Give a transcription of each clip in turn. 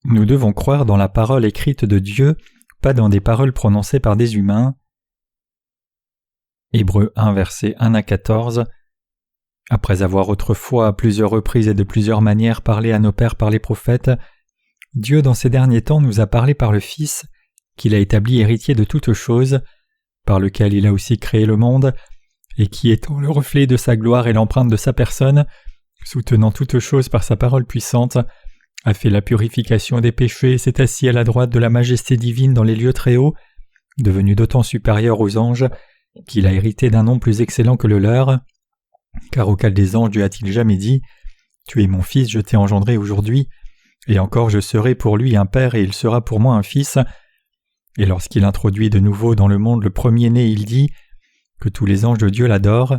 Nous devons croire dans la parole écrite de Dieu, pas dans des paroles prononcées par des humains. Hébreux 1, versets 1 à 14. Après avoir autrefois à plusieurs reprises et de plusieurs manières parlé à nos pères par les prophètes, Dieu dans ces derniers temps nous a parlé par le Fils, qu'il a établi héritier de toutes choses, par lequel il a aussi créé le monde, et qui étant le reflet de sa gloire et l'empreinte de sa personne, soutenant toutes choses par sa parole puissante, a fait la purification des péchés et s'est assis à la droite de la majesté divine dans les lieux très hauts, devenu d'autant supérieur aux anges, qu'il a hérité d'un nom plus excellent que le leur. Car auquel des anges Dieu a-t-il jamais dit « Tu es mon fils, je t'ai engendré aujourd'hui, et encore je serai pour lui un père et il sera pour moi un fils. » Et lorsqu'il introduit de nouveau dans le monde le premier-né, il dit que tous les anges de Dieu l'adorent.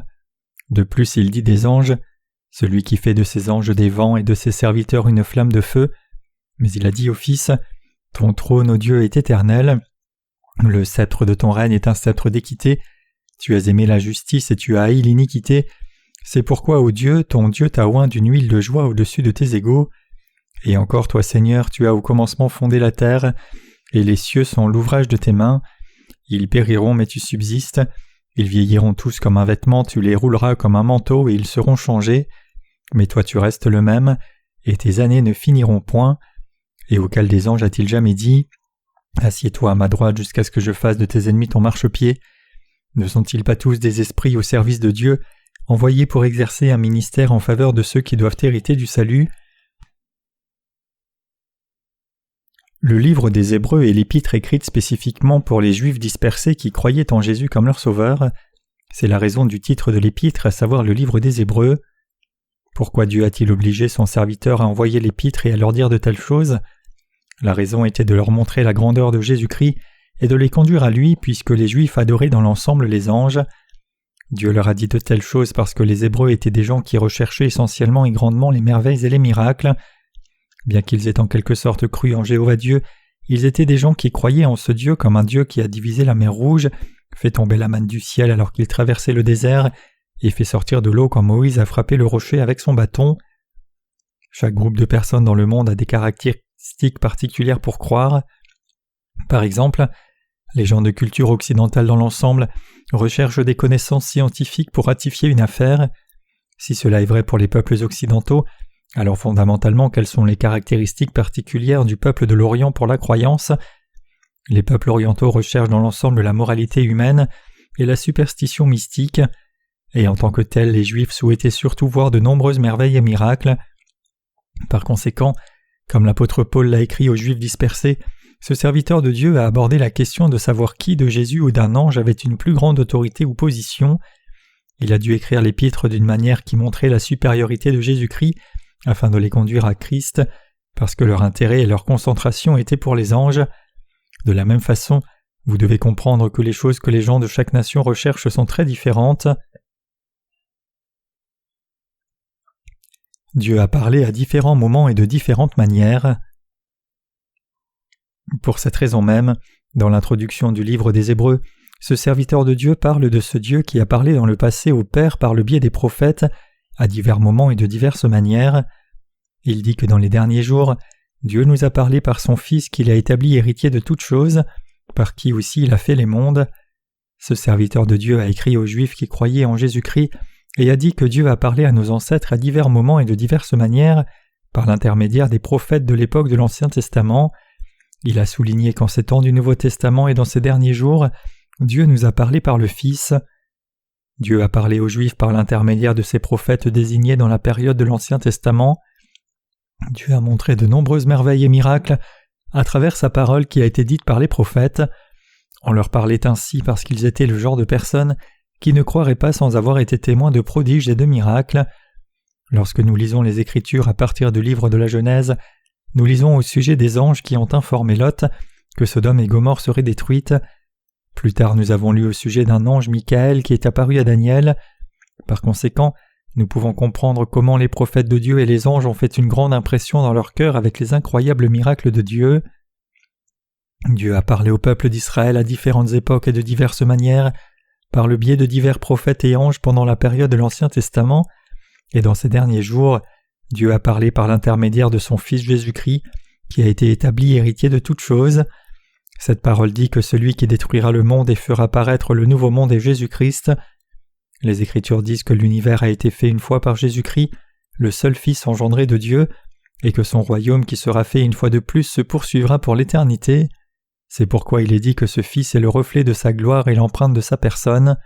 De plus, il dit des anges « Celui qui fait de ses anges des vents et de ses serviteurs une flamme de feu. » Mais il a dit au Fils « Ton trône, ô Dieu, est éternel. Le sceptre de ton règne est un sceptre d'équité. Tu as aimé la justice et tu as haï l'iniquité. C'est pourquoi, ô Dieu, ton Dieu t'a oint d'une huile de joie au-dessus de tes égaux. Et encore, toi, Seigneur, tu as au commencement fondé la terre, et les cieux sont l'ouvrage de tes mains. Ils périront, mais tu subsistes. Ils vieilliront tous comme un vêtement, tu les rouleras comme un manteau, et ils seront changés. Mais toi tu restes le même, et tes années ne finiront point. Et auquel des anges a-t-il jamais dit « Assieds-toi à ma droite jusqu'à ce que je fasse de tes ennemis ton marchepied » Ne sont-ils pas tous des esprits au service de Dieu, envoyés pour exercer un ministère en faveur de ceux qui doivent hériter du salut? Le livre des Hébreux est l'épître écrite spécifiquement pour les Juifs dispersés qui croyaient en Jésus comme leur sauveur. C'est la raison du titre de l'épître, à savoir le livre des Hébreux. Pourquoi Dieu a-t-il obligé son serviteur à envoyer l'épître et à leur dire de telles choses? La raison était de leur montrer la grandeur de Jésus-Christ et de les conduire à lui, puisque les Juifs adoraient dans l'ensemble les anges. Dieu leur a dit de telles choses parce que les Hébreux étaient des gens qui recherchaient essentiellement et grandement les merveilles et les miracles. Bien qu'ils aient en quelque sorte cru en Jéhovah Dieu, ils étaient des gens qui croyaient en ce Dieu comme un Dieu qui a divisé la mer Rouge, fait tomber la manne du ciel alors qu'il traversait le désert, et fait sortir de l'eau quand Moïse a frappé le rocher avec son bâton. Chaque groupe de personnes dans le monde a des caractéristiques particulières pour croire. Par exemple, les gens de culture occidentale dans l'ensemble recherchent des connaissances scientifiques pour ratifier une affaire. Si cela est vrai pour les peuples occidentaux, alors fondamentalement quelles sont les caractéristiques particulières du peuple de l'Orient pour la croyance? Les peuples orientaux recherchent dans l'ensemble la moralité humaine et la superstition mystique, et en tant que tels, les Juifs souhaitaient surtout voir de nombreuses merveilles et miracles. Par conséquent, comme l'apôtre Paul l'a écrit aux Juifs dispersés, ce serviteur de Dieu a abordé la question de savoir qui de Jésus ou d'un ange avait une plus grande autorité ou position. Il a dû écrire l'épître d'une manière qui montrait la supériorité de Jésus-Christ afin de les conduire à Christ, parce que leur intérêt et leur concentration étaient pour les anges. De la même façon, vous devez comprendre que les choses que les gens de chaque nation recherchent sont très différentes. Dieu a parlé à différents moments et de différentes manières. Pour cette raison même, dans l'introduction du livre des Hébreux, ce serviteur de Dieu parle de ce Dieu qui a parlé dans le passé au Père par le biais des prophètes, à divers moments et de diverses manières. Il dit que dans les derniers jours, Dieu nous a parlé par son Fils qu'il a établi héritier de toutes choses, par qui aussi il a fait les mondes. Ce serviteur de Dieu a écrit aux Juifs qui croyaient en Jésus-Christ et a dit que Dieu a parlé à nos ancêtres à divers moments et de diverses manières, par l'intermédiaire des prophètes de l'époque de l'Ancien Testament. Il a souligné qu'en ces temps du Nouveau Testament et dans ces derniers jours, Dieu nous a parlé par le Fils. Dieu a parlé aux Juifs par l'intermédiaire de ses prophètes désignés dans la période de l'Ancien Testament. Dieu a montré de nombreuses merveilles et miracles à travers sa parole qui a été dite par les prophètes. On leur parlait ainsi parce qu'ils étaient le genre de personnes qui ne croiraient pas sans avoir été témoins de prodiges et de miracles. Lorsque nous lisons les Écritures à partir du livre de la Genèse, nous lisons au sujet des anges qui ont informé Lot que Sodome et Gomorrhe seraient détruites. Plus tard, nous avons lu au sujet d'un ange Michaël qui est apparu à Daniel. Par conséquent, nous pouvons comprendre comment les prophètes de Dieu et les anges ont fait une grande impression dans leur cœur avec les incroyables miracles de Dieu. Dieu a parlé au peuple d'Israël à différentes époques et de diverses manières, par le biais de divers prophètes et anges pendant la période de l'Ancien Testament, et dans ces derniers jours, Dieu a parlé par l'intermédiaire de son Fils Jésus-Christ, qui a été établi héritier de toutes choses. Cette parole dit que celui qui détruira le monde et fera paraître le nouveau monde est Jésus-Christ. Les Écritures disent que l'univers a été fait une fois par Jésus-Christ, le seul Fils engendré de Dieu, et que son royaume qui sera fait une fois de plus se poursuivra pour l'éternité. C'est pourquoi il est dit que ce Fils est le reflet de sa gloire et l'empreinte de sa personne.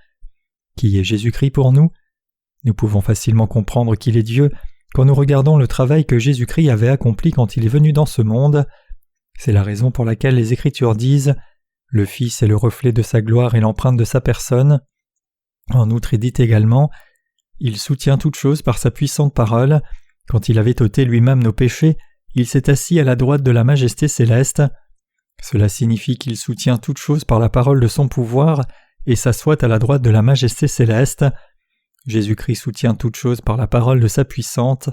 Qui est Jésus-Christ pour nous? Nous pouvons facilement comprendre qu'il est Dieu quand nous regardons le travail que Jésus-Christ avait accompli quand il est venu dans ce monde. C'est la raison pour laquelle les Écritures disent « Le Fils est le reflet de sa gloire et l'empreinte de sa personne ». En outre, il dit également « Il soutient toutes choses par sa puissante parole. Quand il avait ôté lui-même nos péchés, il s'est assis à la droite de la majesté céleste. » Cela signifie qu'il soutient toutes choses par la parole de son pouvoir et s'assoit à la droite de la majesté céleste. Jésus-Christ soutient toutes choses par la parole de sa puissante.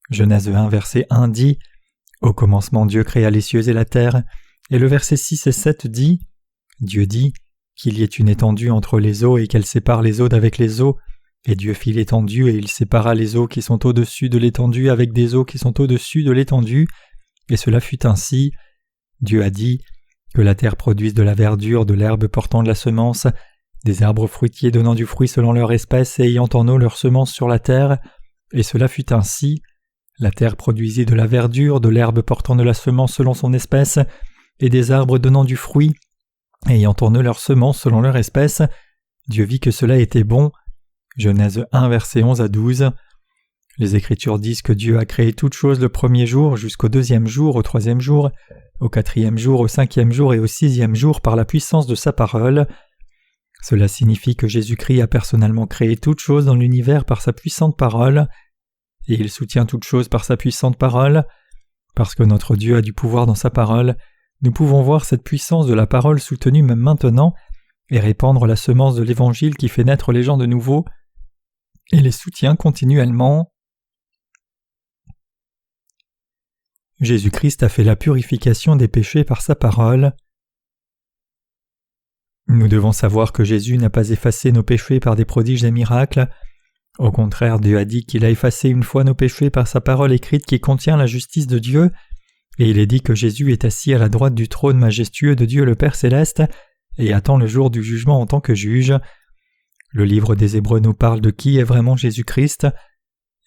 Genèse 1, verset 1 dit « Au commencement Dieu créa les cieux et la terre », et le verset 6 et 7 dit « Dieu dit qu'il y ait une étendue entre les eaux et qu'elle sépare les eaux d'avec les eaux, et Dieu fit l'étendue et il sépara les eaux qui sont au-dessus de l'étendue avec des eaux qui sont au-dessus de l'étendue, et cela fut ainsi. Dieu a dit que la terre produise de la verdure, de l'herbe portant de la semence, des arbres fruitiers donnant du fruit selon leur espèce et ayant en eau leur semence sur la terre, et cela fut ainsi. La terre produisit de la verdure, de l'herbe portant de la semence selon son espèce, et des arbres donnant du fruit, ayant en eux leur semence selon leur espèce. Dieu vit que cela était bon. Genèse 1, versets 11 à 12. Les Écritures disent que Dieu a créé toutes choses le premier jour, jusqu'au deuxième jour, au troisième jour, au quatrième jour, au cinquième jour et au sixième jour par la puissance de sa parole. Cela signifie que Jésus-Christ a personnellement créé toutes choses dans l'univers par sa puissante parole, et il soutient toutes choses par sa puissante parole. Parce que notre Dieu a du pouvoir dans sa parole, nous pouvons voir cette puissance de la parole soutenue même maintenant et répandre la semence de l'Évangile qui fait naître les gens de nouveau et les soutient continuellement. Jésus-Christ a fait la purification des péchés par sa parole. Nous devons savoir que Jésus n'a pas effacé nos péchés par des prodiges et miracles. Au contraire, Dieu a dit qu'il a effacé une fois nos péchés par sa parole écrite qui contient la justice de Dieu, et il est dit que Jésus est assis à la droite du trône majestueux de Dieu le Père céleste et attend le jour du jugement en tant que juge. Le livre des Hébreux nous parle de qui est vraiment Jésus-Christ.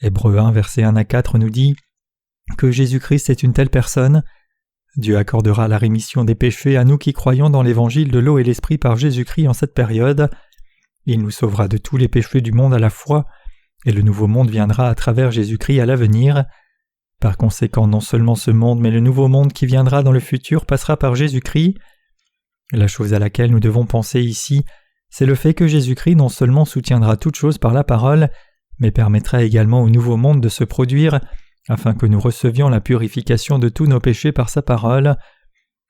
Hébreux 1, versets 1 à 4 nous dit que Jésus-Christ est une telle personne. Dieu accordera la rémission des péchés à nous qui croyons dans l'évangile de l'eau et l'esprit par Jésus-Christ en cette période. Il nous sauvera de tous les péchés du monde à la fois, et le nouveau monde viendra à travers Jésus-Christ à l'avenir. Par conséquent, non seulement ce monde, mais le nouveau monde qui viendra dans le futur passera par Jésus-Christ. La chose à laquelle nous devons penser ici, c'est le fait que Jésus-Christ non seulement soutiendra toutes choses par la parole, mais permettra également au nouveau monde de se produire, afin que nous recevions la purification de tous nos péchés par sa parole.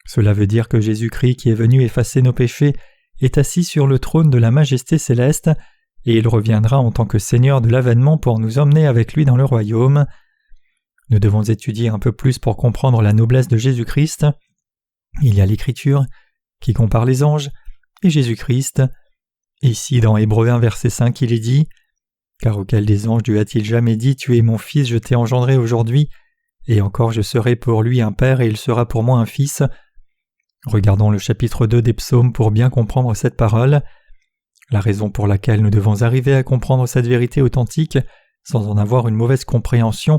Cela veut dire que Jésus-Christ qui est venu effacer nos péchés est assis sur le trône de la majesté céleste, et il reviendra en tant que Seigneur de l'avènement pour nous emmener avec lui dans le royaume. Nous devons étudier un peu plus pour comprendre la noblesse de Jésus-Christ. Il y a l'Écriture qui compare les anges et Jésus-Christ. Ici, dans Hébreux 1, verset 5, il est dit « Car auquel des anges Dieu a-t-il jamais dit « Tu es mon fils, je t'ai engendré aujourd'hui, et encore je serai pour lui un père et il sera pour moi un fils » Regardons le chapitre 2 des psaumes pour bien comprendre cette parole. La raison pour laquelle nous devons arriver à comprendre cette vérité authentique sans en avoir une mauvaise compréhension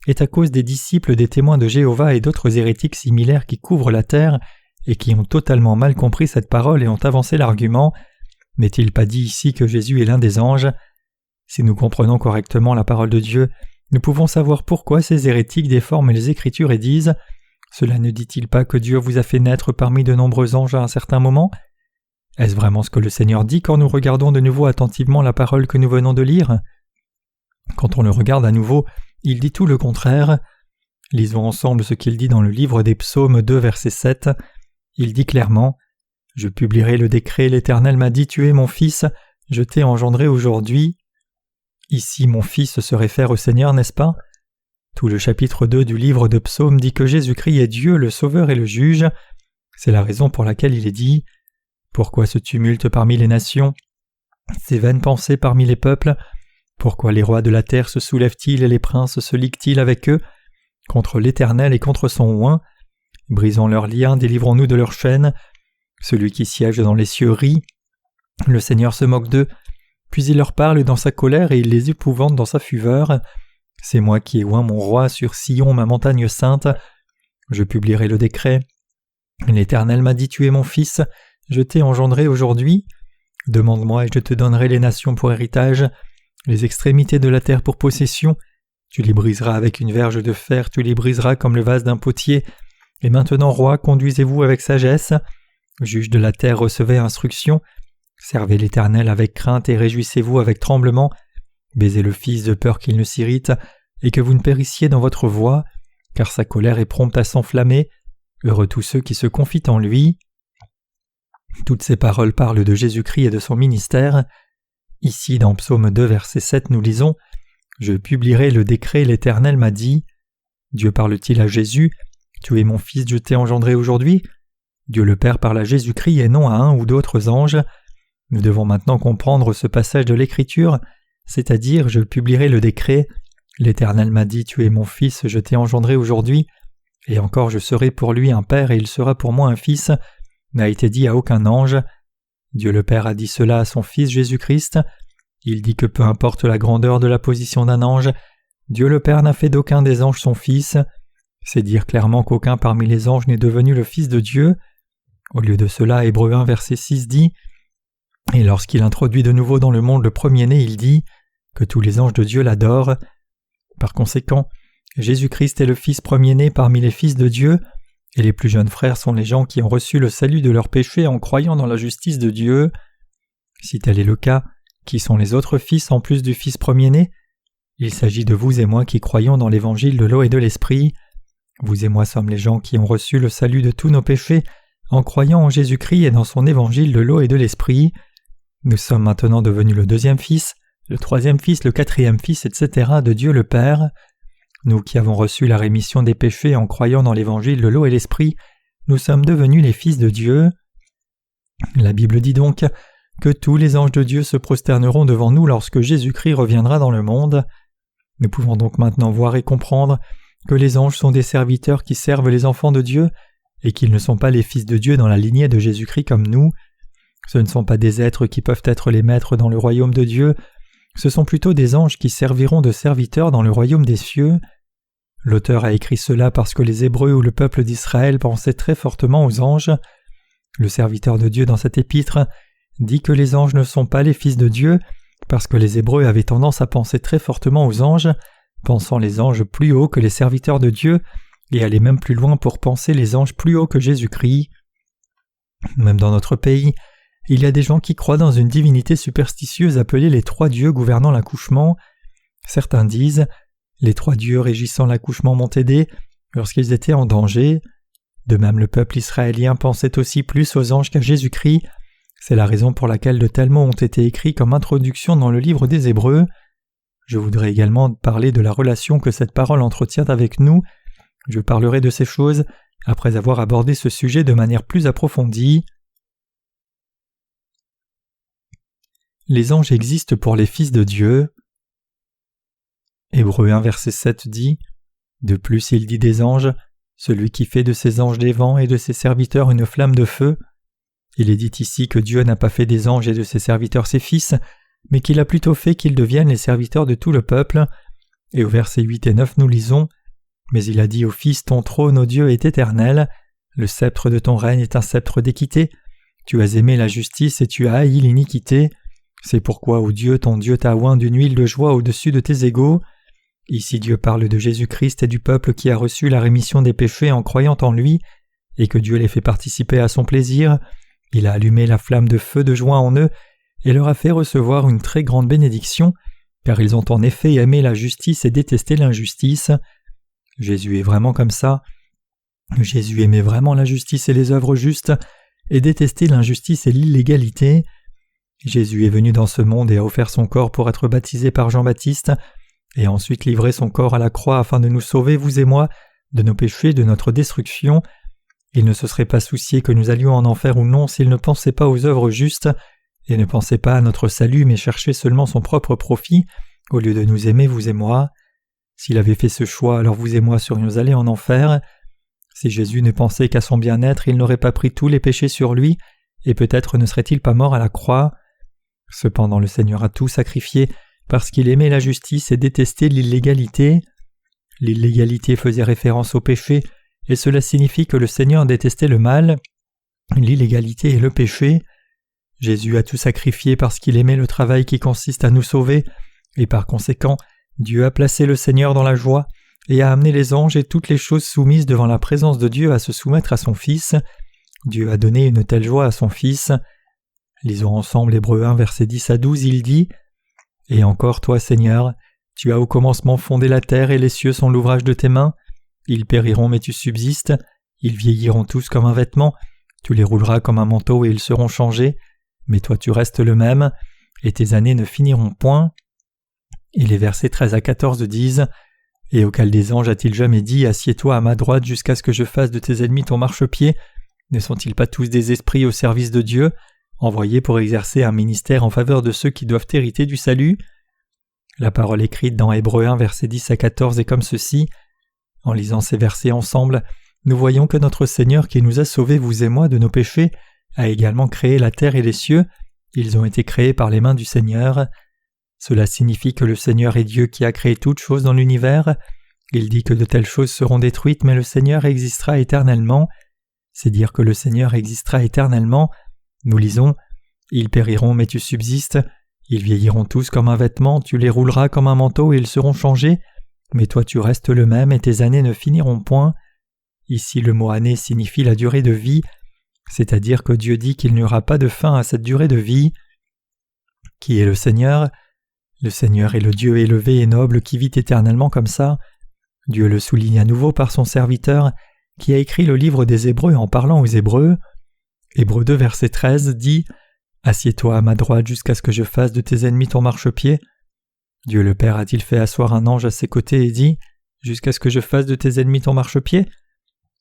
est à cause des disciples des témoins de Jéhovah et d'autres hérétiques similaires qui couvrent la terre et qui ont totalement mal compris cette parole et ont avancé l'argument « N'est-il pas dit ici que Jésus est l'un des anges ?» Si nous comprenons correctement la parole de Dieu, nous pouvons savoir pourquoi ces hérétiques déforment les Écritures et disent « Cela ne dit-il pas que Dieu vous a fait naître parmi de nombreux anges à un certain moment ?» Est-ce vraiment ce que le Seigneur dit quand nous regardons de nouveau attentivement la parole que nous venons de lire ? Quand on le regarde à nouveau, il dit tout le contraire. Lisons ensemble ce qu'il dit dans le livre des psaumes 2, verset 7. Il dit clairement « Je publierai le décret, l'Éternel m'a dit « Tu es mon fils, je t'ai engendré aujourd'hui ». Ici, mon fils se réfère au Seigneur, n'est-ce pas ? Tout le chapitre 2 du livre de psaumes dit que Jésus-Christ est Dieu, le Sauveur et le Juge. C'est la raison pour laquelle il est dit « Pourquoi ce tumulte parmi les nations ? Ces vaines pensées parmi les peuples ? Pourquoi les rois de la terre se soulèvent-ils et les princes se liguent-ils avec eux ? contre l'Éternel et contre son oint. Brisons leurs liens, délivrons-nous de leurs chaînes. Celui qui siège dans les cieux rit. Le Seigneur se moque d'eux, puis il leur parle dans sa colère et il les épouvante dans sa fureur. C'est moi qui ai oint mon roi sur Sion, ma montagne sainte. Je publierai le décret. L'Éternel m'a dit: Tu es mon fils, je t'ai engendré aujourd'hui. Demande-moi et je te donnerai les nations pour héritage, les extrémités de la terre pour possession. Tu les briseras avec une verge de fer, tu les briseras comme le vase d'un potier. Et maintenant, roi, conduisez-vous avec sagesse. Juge de la terre, recevez instruction. Servez l'Éternel avec crainte et réjouissez-vous avec tremblement. Baisez le Fils de peur qu'il ne s'irrite et que vous ne périssiez dans votre voie, car sa colère est prompte à s'enflammer. Heureux tous ceux qui se confient en lui. Toutes ces paroles parlent de Jésus-Christ et de son ministère. Ici, dans Psaume 2, verset 7, nous lisons « Je publierai le décret, l'Éternel m'a dit ». Dieu parle-t-il à Jésus ? « Tu es mon fils, je t'ai engendré aujourd'hui ». Dieu le Père parle à Jésus-Christ et non à un ou d'autres anges. Nous devons maintenant comprendre ce passage de l'Écriture, c'est-à-dire « Je publierai le décret, l'Éternel m'a dit, tu es mon fils, je t'ai engendré aujourd'hui, et encore je serai pour lui un père et il sera pour moi un fils », n'a été dit à aucun ange. Dieu le Père a dit cela à son Fils Jésus-Christ. Il dit que peu importe la grandeur de la position d'un ange, Dieu le Père n'a fait d'aucun des anges son fils. C'est dire clairement qu'aucun parmi les anges n'est devenu le Fils de Dieu. Au lieu de cela, Hébreux 1 verset 6 dit « Et lorsqu'il introduit de nouveau dans le monde le premier-né, il dit que tous les anges de Dieu l'adorent. » Par conséquent, Jésus-Christ est le Fils premier-né parmi les fils de Dieu, et les plus jeunes frères sont les gens qui ont reçu le salut de leurs péchés en croyant dans la justice de Dieu. Si tel est le cas, qui sont les autres fils en plus du Fils premier-né ? Il s'agit de vous et moi qui croyons dans l'évangile de l'eau et de l'esprit. Vous et moi sommes les gens qui ont reçu le salut de tous nos péchés en croyant en Jésus-Christ et dans son évangile de l'eau et de l'esprit. Nous sommes maintenant devenus le deuxième fils, le troisième fils, le quatrième fils, etc. de Dieu le Père. Nous qui avons reçu la rémission des péchés en croyant dans l'évangile de l'eau et l'esprit, nous sommes devenus les fils de Dieu. La Bible dit donc que tous les anges de Dieu se prosterneront devant nous lorsque Jésus-Christ reviendra dans le monde. Nous pouvons donc maintenant voir et comprendre que les anges sont des serviteurs qui servent les enfants de Dieu et qu'ils ne sont pas les fils de Dieu dans la lignée de Jésus-Christ comme nous. Ce ne sont pas des êtres qui peuvent être les maîtres dans le royaume de Dieu, ce sont plutôt des anges qui serviront de serviteurs dans le royaume des cieux. L'auteur a écrit cela parce que les Hébreux ou le peuple d'Israël pensaient très fortement aux anges. Le serviteur de Dieu dans cet épître dit que les anges ne sont pas les fils de Dieu parce que les Hébreux avaient tendance à penser très fortement aux anges, pensant les anges plus haut que les serviteurs de Dieu et aller même plus loin pour penser les anges plus haut que Jésus-Christ. Même dans notre pays, il y a des gens qui croient dans une divinité superstitieuse appelée les trois dieux gouvernant l'accouchement. Certains disent « Les trois dieux régissant l'accouchement m'ont aidé lorsqu'ils étaient en danger ». De même, le peuple israélien pensait aussi plus aux anges qu'à Jésus-Christ. C'est la raison pour laquelle de tels mots ont été écrits comme introduction dans le livre des Hébreux. Je voudrais également parler de la relation que cette parole entretient avec nous. Je parlerai de ces choses après avoir abordé ce sujet de manière plus approfondie. Les anges existent pour les fils de Dieu. Hébreux 1 verset 7 dit « De plus il dit des anges, celui qui fait de ses anges des vents et de ses serviteurs une flamme de feu. » Il est dit ici que Dieu n'a pas fait des anges et de ses serviteurs ses fils, mais qu'il a plutôt fait qu'ils deviennent les serviteurs de tout le peuple. Et au verset 8 et 9 nous lisons « Mais il a dit au Fils, ton trône, ô Dieu, est éternel, le sceptre de ton règne est un sceptre d'équité, tu as aimé la justice et tu as haï l'iniquité. C'est pourquoi, ô Dieu, ton Dieu t'a oint d'une huile de joie au-dessus de tes égaux. » Ici Dieu parle de Jésus-Christ et du peuple qui a reçu la rémission des péchés en croyant en lui, et que Dieu les fait participer à son plaisir. Il a allumé la flamme de feu de joie en eux, et leur a fait recevoir une très grande bénédiction, car ils ont en effet aimé la justice et détesté l'injustice. Jésus est vraiment comme ça. Jésus aimait vraiment la justice et les œuvres justes, et détestait l'injustice et l'illégalité. Jésus est venu dans ce monde et a offert son corps pour être baptisé par Jean-Baptiste, et a ensuite livré son corps à la croix afin de nous sauver, vous et moi, de nos péchés, de notre destruction. Il ne se serait pas soucié que nous allions en enfer ou non s'il ne pensait pas aux œuvres justes, et ne pensait pas à notre salut mais cherchait seulement son propre profit, au lieu de nous aimer, vous et moi. S'il avait fait ce choix, alors vous et moi serions allés en enfer. Si Jésus ne pensait qu'à son bien-être, il n'aurait pas pris tous les péchés sur lui, et peut-être ne serait-il pas mort à la croix. Cependant le Seigneur a tout sacrifié parce qu'il aimait la justice et détestait l'illégalité. L'illégalité faisait référence au péché, et cela signifie que le Seigneur détestait le mal, l'illégalité et le péché. Jésus a tout sacrifié parce qu'il aimait le travail qui consiste à nous sauver, et par conséquent, Dieu a placé le Seigneur dans la joie et a amené les anges et toutes les choses soumises devant la présence de Dieu à se soumettre à son Fils. Dieu a donné une telle joie à son Fils. Lisons ensemble Hébreux 1, versets 10 à 12, il dit « Et encore toi, Seigneur, tu as au commencement fondé la terre et les cieux sont l'ouvrage de tes mains. Ils périront mais tu subsistes, ils vieilliront tous comme un vêtement, tu les rouleras comme un manteau et ils seront changés, mais toi tu restes le même, et tes années ne finiront point. » Et les versets 13 à 14 disent « Et auquel des anges a-t-il jamais dit « Assieds-toi à ma droite jusqu'à ce que je fasse de tes ennemis ton marchepied » Ne sont-ils pas tous des esprits au service de Dieu, envoyés pour exercer un ministère en faveur de ceux qui doivent hériter du salut ?» La parole écrite dans Hébreux 1, versets 10 à 14 est comme ceci. En lisant ces versets ensemble, nous voyons que notre Seigneur qui nous a sauvés, vous et moi, de nos péchés, a également créé la terre et les cieux. Ils ont été créés par les mains du Seigneur. Cela signifie que le Seigneur est Dieu qui a créé toutes choses dans l'univers. Il dit que de telles choses seront détruites, mais le Seigneur existera éternellement. C'est dire que le Seigneur existera éternellement. Nous lisons « Ils périront mais tu subsistes, ils vieilliront tous comme un vêtement, tu les rouleras comme un manteau et ils seront changés, mais toi tu restes le même et tes années ne finiront point. » Ici le mot « année » signifie la durée de vie, c'est-à-dire que Dieu dit qu'il n'y aura pas de fin à cette durée de vie. Qui est le Seigneur ? Le Seigneur est le Dieu élevé et noble qui vit éternellement comme ça. Dieu le souligne à nouveau par son serviteur qui a écrit le livre des Hébreux en parlant aux Hébreux. Hébreux 2, verset 13 dit « Assieds-toi à ma droite jusqu'à ce que je fasse de tes ennemis ton marchepied. » Dieu le Père a-t-il fait asseoir un ange à ses côtés et dit « Jusqu'à ce que je fasse de tes ennemis ton marchepied »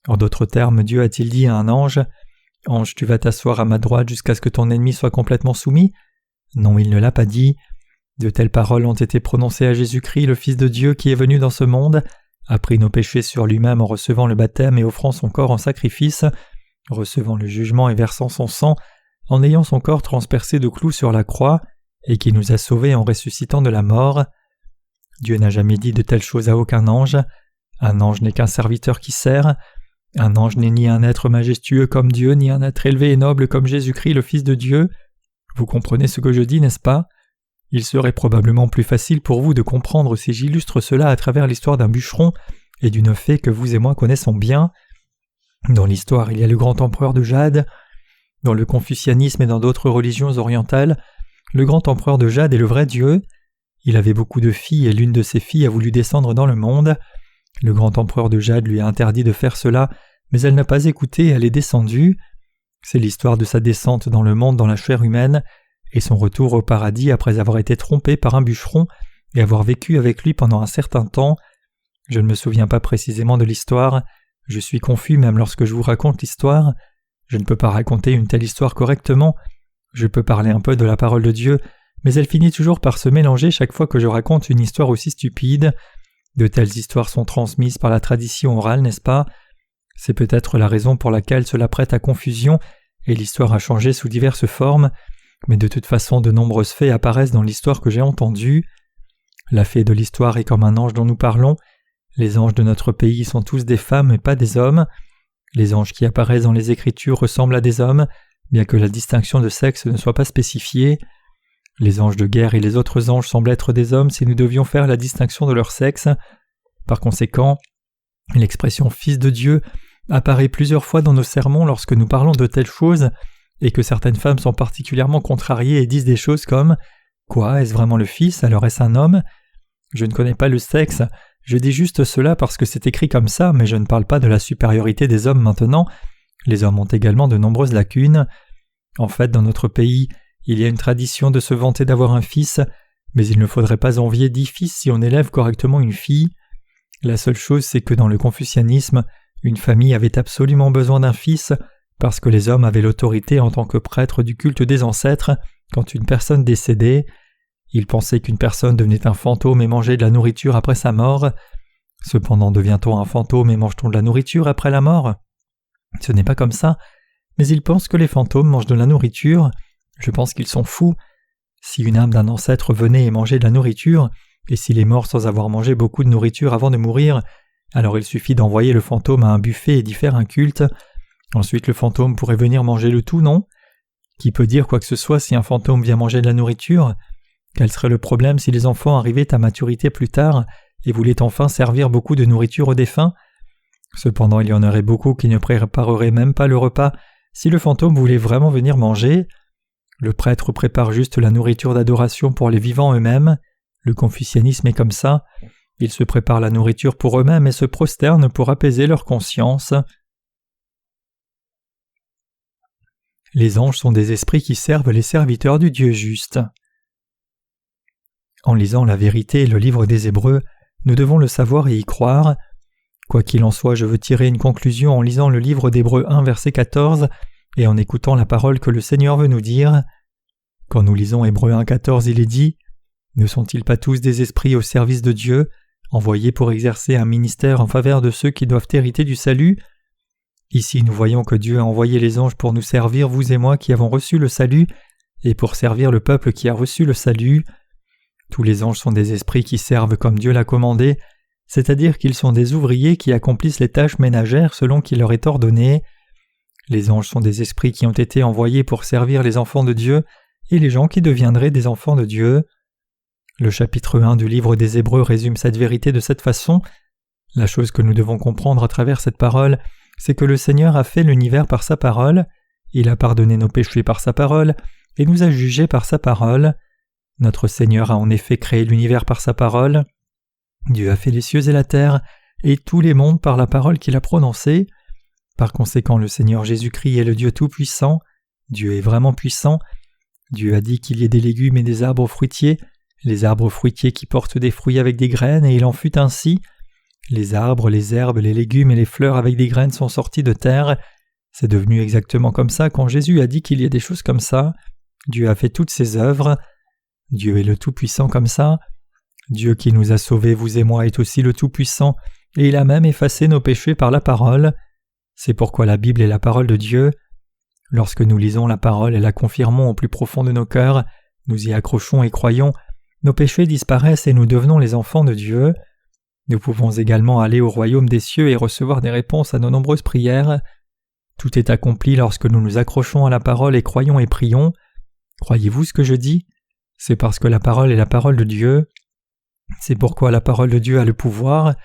En d'autres termes, Dieu a-t-il dit à un ange « Ange, tu vas t'asseoir à ma droite jusqu'à ce que ton ennemi soit complètement soumis » Non, il ne l'a pas dit. De telles paroles ont été prononcées à Jésus-Christ, le Fils de Dieu qui est venu dans ce monde, a pris nos péchés sur lui-même en recevant le baptême et offrant son corps en sacrifice, recevant le jugement et versant son sang, en ayant son corps transpercé de clous sur la croix, et qui nous a sauvés en ressuscitant de la mort. Dieu n'a jamais dit de telles choses à aucun ange. Un ange n'est qu'un serviteur qui sert. Un ange n'est ni un être majestueux comme Dieu, ni un être élevé et noble comme Jésus-Christ, le Fils de Dieu. Vous comprenez ce que je dis, n'est-ce pas ? Il serait probablement plus facile pour vous de comprendre si j'illustre cela à travers l'histoire d'un bûcheron et d'une fée que vous et moi connaissons bien. Dans l'histoire, il y a le grand empereur de Jade. Dans le confucianisme et dans d'autres religions orientales, le grand empereur de Jade est le vrai Dieu. Il avait beaucoup de filles et l'une de ses filles a voulu descendre dans le monde. Le grand empereur de Jade lui a interdit de faire cela, mais elle n'a pas écouté et elle est descendue. C'est l'histoire de sa descente dans le monde dans la chair humaine et son retour au paradis après avoir été trompée par un bûcheron et avoir vécu avec lui pendant un certain temps. Je ne me souviens pas précisément de l'histoire, je suis confus même lorsque je vous raconte l'histoire. Je ne peux pas raconter une telle histoire correctement, je peux parler un peu de la parole de Dieu, mais elle finit toujours par se mélanger chaque fois que je raconte une histoire aussi stupide. De telles histoires sont transmises par la tradition orale, n'est-ce pas ? C'est peut-être la raison pour laquelle cela prête à confusion et l'histoire a changé sous diverses formes, mais de toute façon de nombreuses fées apparaissent dans l'histoire que j'ai entendue. La fée de l'histoire est comme un ange dont nous parlons. Les anges de notre pays sont tous des femmes et pas des hommes. Les anges qui apparaissent dans les Écritures ressemblent à des hommes, bien que la distinction de sexe ne soit pas spécifiée. Les anges de guerre et les autres anges semblent être des hommes si nous devions faire la distinction de leur sexe. Par conséquent, l'expression « Fils de Dieu » apparaît plusieurs fois dans nos sermons lorsque nous parlons de telles choses, et que certaines femmes sont particulièrement contrariées et disent des choses comme « Quoi, est-ce vraiment le Fils, alors est-ce un homme ?» Je ne connais pas le sexe, je dis juste cela parce que c'est écrit comme ça, mais je ne parle pas de la supériorité des hommes maintenant. Les hommes ont également de nombreuses lacunes. En fait, dans notre pays, il y a une tradition de se vanter d'avoir un fils, mais il ne faudrait pas envier 10 fils si on élève correctement une fille. La seule chose, c'est que dans le confucianisme, une famille avait absolument besoin d'un fils, parce que les hommes avaient l'autorité en tant que prêtres du culte des ancêtres quand une personne décédait. Ils pensaient qu'une personne devenait un fantôme et mangeait de la nourriture après sa mort. Cependant, devient-on un fantôme et mange-t-on de la nourriture après la mort? Ce n'est pas comme ça, mais ils pensent que les fantômes mangent de la nourriture. Je pense qu'ils sont fous. Si une âme d'un ancêtre venait et mangeait de la nourriture, et s'il est mort sans avoir mangé beaucoup de nourriture avant de mourir, alors il suffit d'envoyer le fantôme à un buffet et d'y faire un culte. Ensuite le fantôme pourrait venir manger le tout, non? Qui peut dire quoi que ce soit si un fantôme vient manger de la nourriture? Quel serait le problème si les enfants arrivaient à maturité plus tard et voulaient enfin servir beaucoup de nourriture aux défunts? Cependant, il y en aurait beaucoup qui ne prépareraient même pas le repas si le fantôme voulait vraiment venir manger. Le prêtre prépare juste la nourriture d'adoration pour les vivants eux-mêmes. Le confucianisme est comme ça. Ils se préparent la nourriture pour eux-mêmes et se prosternent pour apaiser leur conscience. Les anges sont des esprits qui servent les serviteurs du Dieu juste. En lisant la vérité et le livre des Hébreux, nous devons le savoir et y croire. Quoi qu'il en soit, je veux tirer une conclusion en lisant le livre d'Hébreux 1 verset 14 et en écoutant la parole que le Seigneur veut nous dire. Quand nous lisons Hébreux 1, 14, il est dit « Ne sont-ils pas tous des esprits au service de Dieu, envoyés pour exercer un ministère en faveur de ceux qui doivent hériter du salut ?» Ici nous voyons que Dieu a envoyé les anges pour nous servir, vous et moi qui avons reçu le salut, et pour servir le peuple qui a reçu le salut. Tous les anges sont des esprits qui servent comme Dieu l'a commandé, c'est-à-dire qu'ils sont des ouvriers qui accomplissent les tâches ménagères selon qu'il leur est ordonné. Les anges sont des esprits qui ont été envoyés pour servir les enfants de Dieu et les gens qui deviendraient des enfants de Dieu. Le chapitre 1 du livre des Hébreux résume cette vérité de cette façon. La chose que nous devons comprendre à travers cette parole, c'est que le Seigneur a fait l'univers par sa parole, il a pardonné nos péchés par sa parole et nous a jugés par sa parole. Notre Seigneur a en effet créé l'univers par sa parole. Dieu a fait les cieux et la terre et tous les mondes par la parole qu'il a prononcée. Par conséquent, le Seigneur Jésus-Christ est le Dieu tout-puissant. Dieu est vraiment puissant. Dieu a dit qu'il y ait des légumes et des arbres fruitiers, les arbres fruitiers qui portent des fruits avec des graines, et il en fut ainsi. Les arbres, les herbes, les légumes et les fleurs avec des graines sont sortis de terre. C'est devenu exactement comme ça quand Jésus a dit qu'il y ait des choses comme ça. Dieu a fait toutes ses œuvres. Dieu est le Tout-Puissant comme ça. Dieu qui nous a sauvés, vous et moi, est aussi le Tout-Puissant, et il a même effacé nos péchés par la parole. C'est pourquoi la Bible est la parole de Dieu. Lorsque nous lisons la parole et la confirmons au plus profond de nos cœurs, nous y accrochons et croyons, nos péchés disparaissent et nous devenons les enfants de Dieu. Nous pouvons également aller au royaume des cieux et recevoir des réponses à nos nombreuses prières. Tout est accompli lorsque nous nous accrochons à la parole et croyons et prions. Croyez-vous ce que je dis? C'est parce que la parole est la parole de Dieu. C'est pourquoi la parole de Dieu a le pouvoir.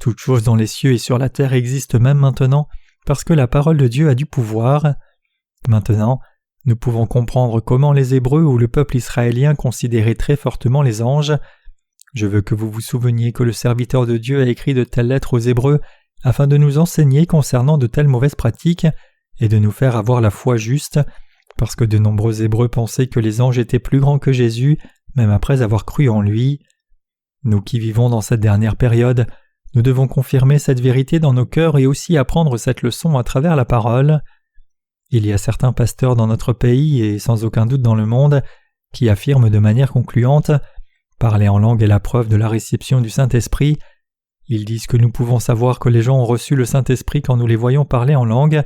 Toutes choses dans les cieux et sur la terre existent même maintenant parce que la parole de Dieu a du pouvoir. Maintenant, nous pouvons comprendre comment les Hébreux ou le peuple israélien considéraient très fortement les anges. Je veux que vous vous souveniez que le serviteur de Dieu a écrit de telles lettres aux Hébreux afin de nous enseigner concernant de telles mauvaises pratiques et de nous faire avoir la foi juste, parce que de nombreux Hébreux pensaient que les anges étaient plus grands que Jésus, même après avoir cru en lui. Nous qui vivons dans cette dernière période, nous devons confirmer cette vérité dans nos cœurs et aussi apprendre cette leçon à travers la parole. Il y a certains pasteurs dans notre pays et sans aucun doute dans le monde qui affirment de manière concluante « Parler en langue est la preuve de la réception du Saint-Esprit ». Ils disent que nous pouvons savoir que les gens ont reçu le Saint-Esprit quand nous les voyons parler en langue.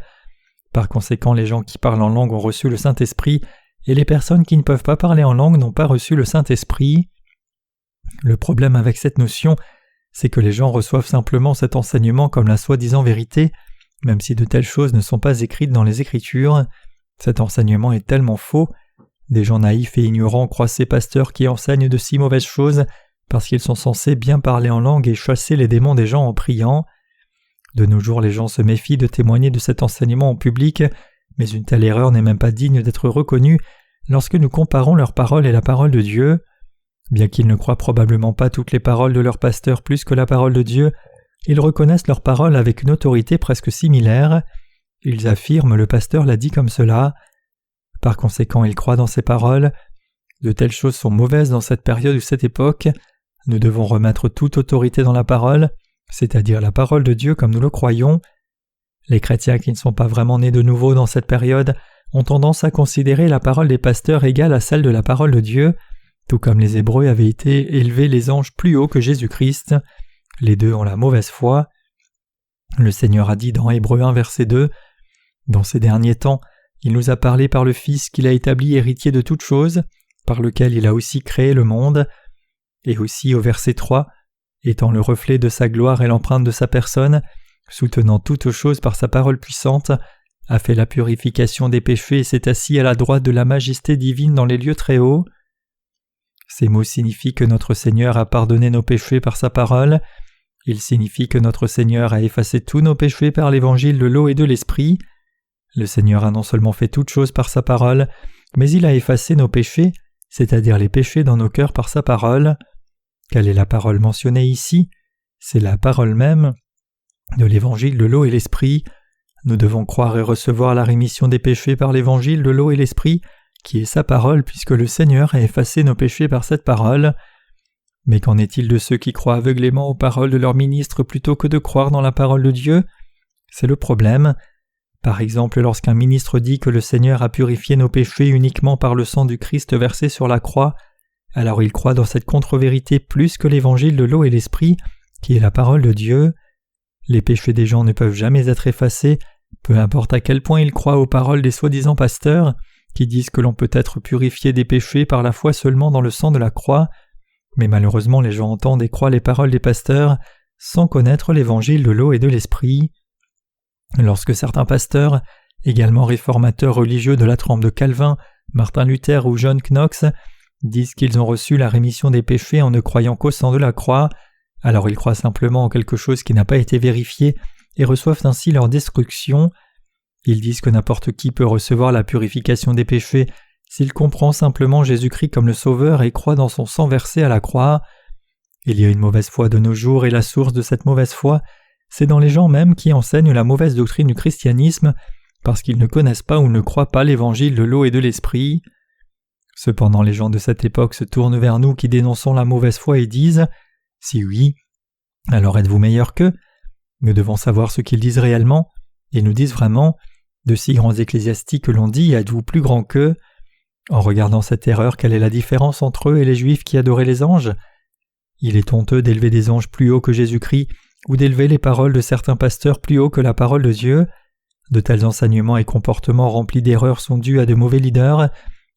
Par conséquent, les gens qui parlent en langue ont reçu le Saint-Esprit et les personnes qui ne peuvent pas parler en langue n'ont pas reçu le Saint-Esprit. Le problème avec cette notion, c'est que les gens reçoivent simplement cet enseignement comme la soi-disant vérité, même si de telles choses ne sont pas écrites dans les Écritures. Cet enseignement est tellement faux. Des gens naïfs et ignorants croient ces pasteurs qui enseignent de si mauvaises choses parce qu'ils sont censés bien parler en langue et chasser les démons des gens en priant. De nos jours, les gens se méfient de témoigner de cet enseignement en public, mais une telle erreur n'est même pas digne d'être reconnue lorsque nous comparons leur parole et la parole de Dieu. Bien qu'ils ne croient probablement pas toutes les paroles de leur pasteur plus que la parole de Dieu, ils reconnaissent leur parole avec une autorité presque similaire. Ils affirment « le pasteur l'a dit comme cela ». Par conséquent, ils croient dans ces paroles. De telles choses sont mauvaises dans cette période ou cette époque. Nous devons remettre toute autorité dans la parole, c'est-à-dire la parole de Dieu comme nous le croyons. Les chrétiens qui ne sont pas vraiment nés de nouveau dans cette période ont tendance à considérer la parole des pasteurs égale à celle de la parole de Dieu, Tout comme les Hébreux avaient été élevés les anges plus haut que Jésus-Christ, les deux ont la mauvaise foi. Le Seigneur a dit dans Hébreux 1 verset 2 « Dans ces derniers temps, il nous a parlé par le Fils qu'il a établi héritier de toutes choses, par lequel il a aussi créé le monde. » Et aussi au verset 3 « Étant le reflet de sa gloire et l'empreinte de sa personne, soutenant toutes choses par sa parole puissante, a fait la purification des péchés et s'est assis à la droite de la majesté divine dans les lieux très hauts. » Ces mots signifient que notre Seigneur a pardonné nos péchés par sa parole. Ils signifient que notre Seigneur a effacé tous nos péchés par l'évangile de l'eau et de l'esprit. Le Seigneur a non seulement fait toutes choses par sa parole, mais il a effacé nos péchés, c'est-à-dire les péchés dans nos cœurs par sa parole. Quelle est la parole mentionnée ici? C'est la parole même de l'évangile de l'eau et l'esprit. Nous devons croire et recevoir la rémission des péchés par l'évangile de l'eau et l'esprit, qui est sa parole, puisque le Seigneur a effacé nos péchés par cette parole. Mais qu'en est-il de ceux qui croient aveuglément aux paroles de leurs ministres plutôt que de croire dans la parole de Dieu? C'est le problème. Par exemple, lorsqu'un ministre dit que le Seigneur a purifié nos péchés uniquement par le sang du Christ versé sur la croix, alors il croit dans cette contre-vérité plus que l'évangile de l'eau et l'esprit, qui est la parole de Dieu. Les péchés des gens ne peuvent jamais être effacés, peu importe à quel point ils croient aux paroles des soi-disant pasteurs, qui disent que l'on peut être purifié des péchés par la foi seulement dans le sang de la croix, mais malheureusement les gens entendent et croient les paroles des pasteurs sans connaître l'évangile de l'eau et de l'esprit. Lorsque certains pasteurs, également réformateurs religieux de la trempe de Calvin, Martin Luther ou John Knox, disent qu'ils ont reçu la rémission des péchés en ne croyant qu'au sang de la croix, alors ils croient simplement en quelque chose qui n'a pas été vérifié et reçoivent ainsi leur destruction. Ils disent que n'importe qui peut recevoir la purification des péchés s'il comprend simplement Jésus-Christ comme le Sauveur et croit dans son sang versé à la croix. Il y a une mauvaise foi de nos jours et la source de cette mauvaise foi, c'est dans les gens même qui enseignent la mauvaise doctrine du christianisme parce qu'ils ne connaissent pas ou ne croient pas l'évangile de l'eau et de l'esprit. Cependant les gens de cette époque se tournent vers nous qui dénonçons la mauvaise foi et disent « Si oui, alors êtes-vous meilleurs qu'eux ?» Nous devons savoir ce qu'ils disent réellement. Ils nous disent vraiment « De si grands ecclésiastiques l'ont dit, êtes-vous plus grands qu'eux ?» En regardant cette erreur, quelle est la différence entre eux et les Juifs qui adoraient les anges? Il est honteux d'élever des anges plus haut que Jésus-Christ ou d'élever les paroles de certains pasteurs plus haut que la parole de Dieu. De tels enseignements et comportements remplis d'erreurs sont dus à de mauvais leaders.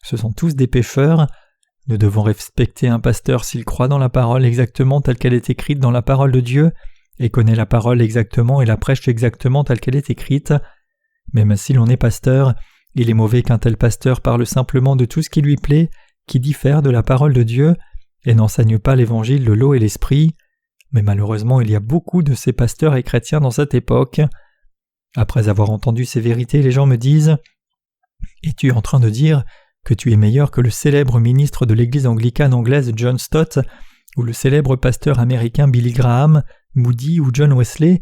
Ce sont tous des pécheurs. Nous devons respecter un pasteur s'il croit dans la parole exactement telle qu'elle est écrite dans la parole de Dieu et connaît la parole exactement et la prêche exactement telle qu'elle est écrite. Même si l'on est pasteur, il est mauvais qu'un tel pasteur parle simplement de tout ce qui lui plaît, qui diffère de la parole de Dieu, et n'enseigne pas l'évangile de l'eau et l'esprit. Mais malheureusement, il y a beaucoup de ces pasteurs et chrétiens dans cette époque. Après avoir entendu ces vérités, les gens me disent « Es-tu en train de dire que tu es meilleur que le célèbre ministre de l'église anglicane anglaise John Stott, ou le célèbre pasteur américain Billy Graham, Moody ou John Wesley?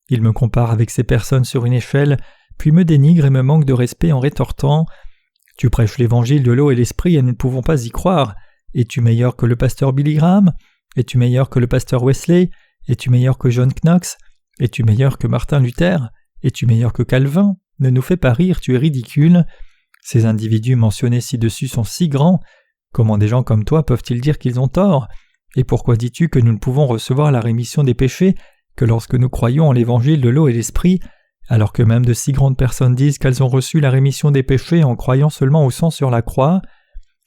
Il me compare avec ces personnes sur une échelle, puis me dénigre et me manque de respect en rétorquant « Tu prêches l'évangile de l'eau et l'esprit et nous ne pouvons pas y croire. Es-tu meilleur que le pasteur Billy Graham? Es-tu meilleur que le pasteur Wesley? Es-tu meilleur que John Knox? Es-tu meilleur que Martin Luther? Es-tu meilleur que Calvin? Ne nous fais pas rire, tu es ridicule. Ces individus mentionnés ci-dessus sont si grands. Comment des gens comme toi peuvent-ils dire qu'ils ont tort? Et pourquoi dis-tu que nous ne pouvons recevoir la rémission des péchés que lorsque nous croyons en l'évangile de l'eau et l'esprit, alors que même de si grandes personnes disent qu'elles ont reçu la rémission des péchés en croyant seulement au sang sur la croix?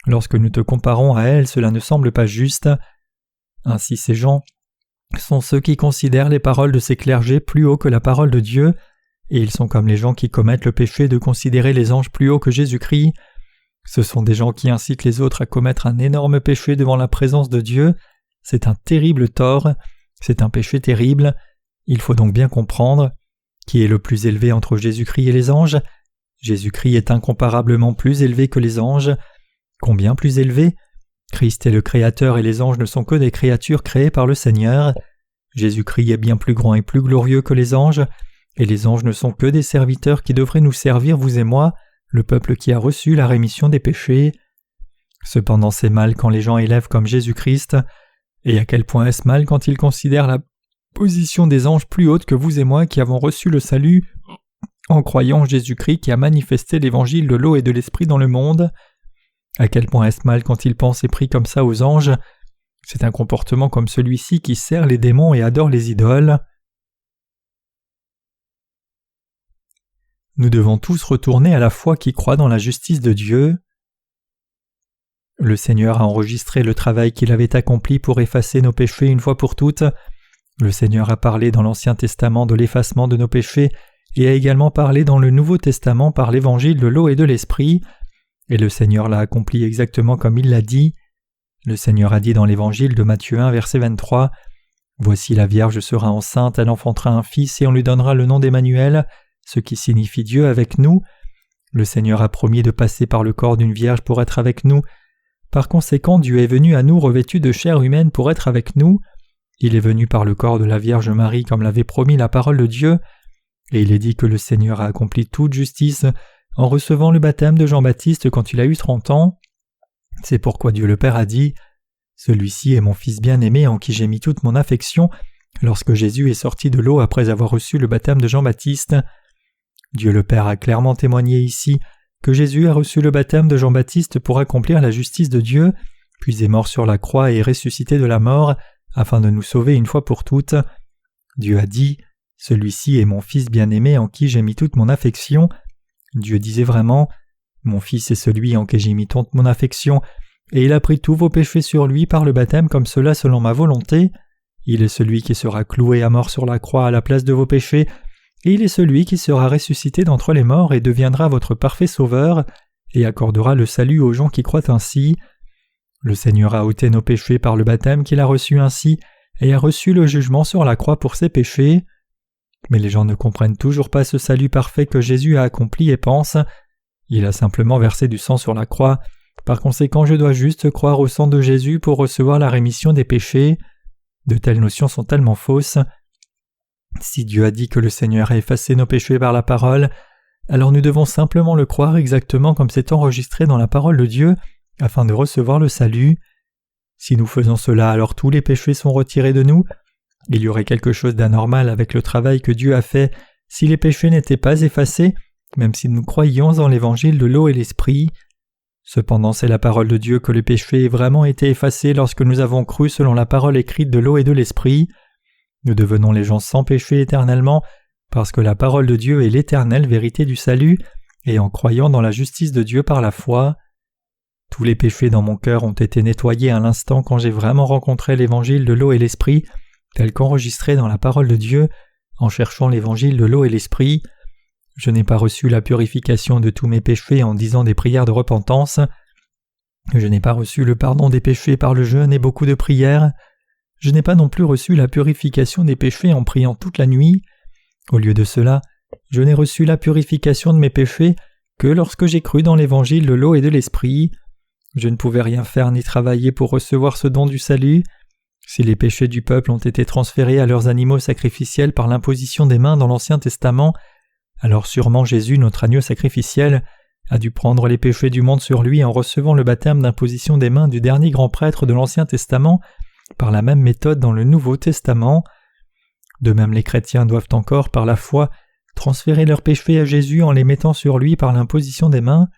Lorsque nous te comparons à elles, cela ne semble pas juste. Ainsi ces gens sont ceux qui considèrent les paroles de ces clergés plus haut que la parole de Dieu, et ils sont comme les gens qui commettent le péché de considérer les anges plus haut que Jésus-Christ. Ce sont des gens qui incitent les autres à commettre un énorme péché devant la présence de Dieu. C'est un terrible tort, c'est un péché terrible. Il faut donc bien comprendre qui est le plus élevé entre Jésus-Christ et les anges. Jésus-Christ est incomparablement plus élevé que les anges. Combien plus élevé? Christ est le Créateur et les anges ne sont que des créatures créées par le Seigneur. Jésus-Christ est bien plus grand et plus glorieux que les anges, et les anges ne sont que des serviteurs qui devraient nous servir, vous et moi, le peuple qui a reçu la rémission des péchés. Cependant c'est mal quand les gens élèvent comme Jésus-Christ, et à quel point est-ce mal quand ils considèrent la position des anges plus haute que vous et moi qui avons reçu le salut en croyant en Jésus-Christ qui a manifesté l'évangile de l'eau et de l'esprit dans le monde. À quel point est-ce mal quand il pense et prie comme ça aux anges? C'est un comportement comme celui-ci qui sert les démons et adore les idoles. Nous devons tous retourner à la foi qui croit dans la justice de Dieu. Le Seigneur a enregistré le travail qu'il avait accompli pour effacer nos péchés une fois pour toutes. Le Seigneur a parlé dans l'Ancien Testament de l'effacement de nos péchés et a également parlé dans le Nouveau Testament par l'évangile de l'eau et de l'Esprit. Et le Seigneur l'a accompli exactement comme il l'a dit. Le Seigneur a dit dans l'évangile de Matthieu 1, verset 23, « Voici la Vierge sera enceinte, elle enfantera un fils et on lui donnera le nom d'Emmanuel, ce qui signifie Dieu avec nous. » Le Seigneur a promis de passer par le corps d'une Vierge pour être avec nous. Par conséquent, Dieu est venu à nous revêtu de chair humaine pour être avec nous. Il est venu par le corps de la Vierge Marie comme l'avait promis la parole de Dieu. Et il est dit que le Seigneur a accompli toute justice en recevant le baptême de Jean-Baptiste quand il a eu 30 ans. C'est pourquoi Dieu le Père a dit « Celui-ci est mon Fils bien-aimé en qui j'ai mis toute mon affection » lorsque Jésus est sorti de l'eau après avoir reçu le baptême de Jean-Baptiste. Dieu le Père a clairement témoigné ici que Jésus a reçu le baptême de Jean-Baptiste pour accomplir la justice de Dieu, puis est mort sur la croix et est ressuscité de la mort, afin de nous sauver une fois pour toutes. Dieu a dit « Celui-ci est mon Fils bien-aimé en qui j'ai mis toute mon affection ». Dieu disait vraiment « Mon Fils est celui en qui j'ai mis toute mon affection, et il a pris tous vos péchés sur lui par le baptême comme cela selon ma volonté. Il est celui qui sera cloué à mort sur la croix à la place de vos péchés, et il est celui qui sera ressuscité d'entre les morts et deviendra votre parfait sauveur, et accordera le salut aux gens qui croient ainsi. Le Seigneur a ôté nos péchés par le baptême qu'il a reçu ainsi, et a reçu le jugement sur la croix pour ses péchés. Mais les gens ne comprennent toujours pas ce salut parfait que Jésus a accompli et pensent « Il a simplement versé du sang sur la croix, par conséquent je dois juste croire au sang de Jésus pour recevoir la rémission des péchés. » De telles notions sont tellement fausses. Si Dieu a dit que le Seigneur a effacé nos péchés par la parole, alors nous devons simplement le croire exactement comme c'est enregistré dans la parole de Dieu, afin de recevoir le salut. Si nous faisons cela, alors tous les péchés sont retirés de nous. Il y aurait quelque chose d'anormal avec le travail que Dieu a fait si les péchés n'étaient pas effacés, même si nous croyions en l'évangile de l'eau et l'esprit. Cependant, c'est la parole de Dieu que le péché ait vraiment été effacé lorsque nous avons cru selon la parole écrite de l'eau et de l'esprit. Nous devenons les gens sans péché éternellement, parce que la parole de Dieu est l'éternelle vérité du salut, et en croyant dans la justice de Dieu par la foi. Tous les péchés dans mon cœur ont été nettoyés à l'instant quand j'ai vraiment rencontré l'évangile de l'eau et l'esprit, tel qu'enregistré dans la parole de Dieu, en cherchant l'évangile de l'eau et l'esprit. Je n'ai pas reçu la purification de tous mes péchés en disant des prières de repentance. Je n'ai pas reçu le pardon des péchés par le jeûne et beaucoup de prières. Je n'ai pas non plus reçu la purification des péchés en priant toute la nuit. Au lieu de cela, je n'ai reçu la purification de mes péchés que lorsque j'ai cru dans l'évangile de l'eau et de l'esprit. Je ne pouvais rien faire ni travailler pour recevoir ce don du salut. Si les péchés du peuple ont été transférés à leurs animaux sacrificiels par l'imposition des mains dans l'Ancien Testament, alors sûrement Jésus, notre agneau sacrificiel, a dû prendre les péchés du monde sur lui en recevant le baptême d'imposition des mains du dernier grand prêtre de l'Ancien Testament par la même méthode dans le Nouveau Testament. De même, les chrétiens doivent encore, par la foi, transférer leurs péchés à Jésus en les mettant sur lui par l'imposition des mains,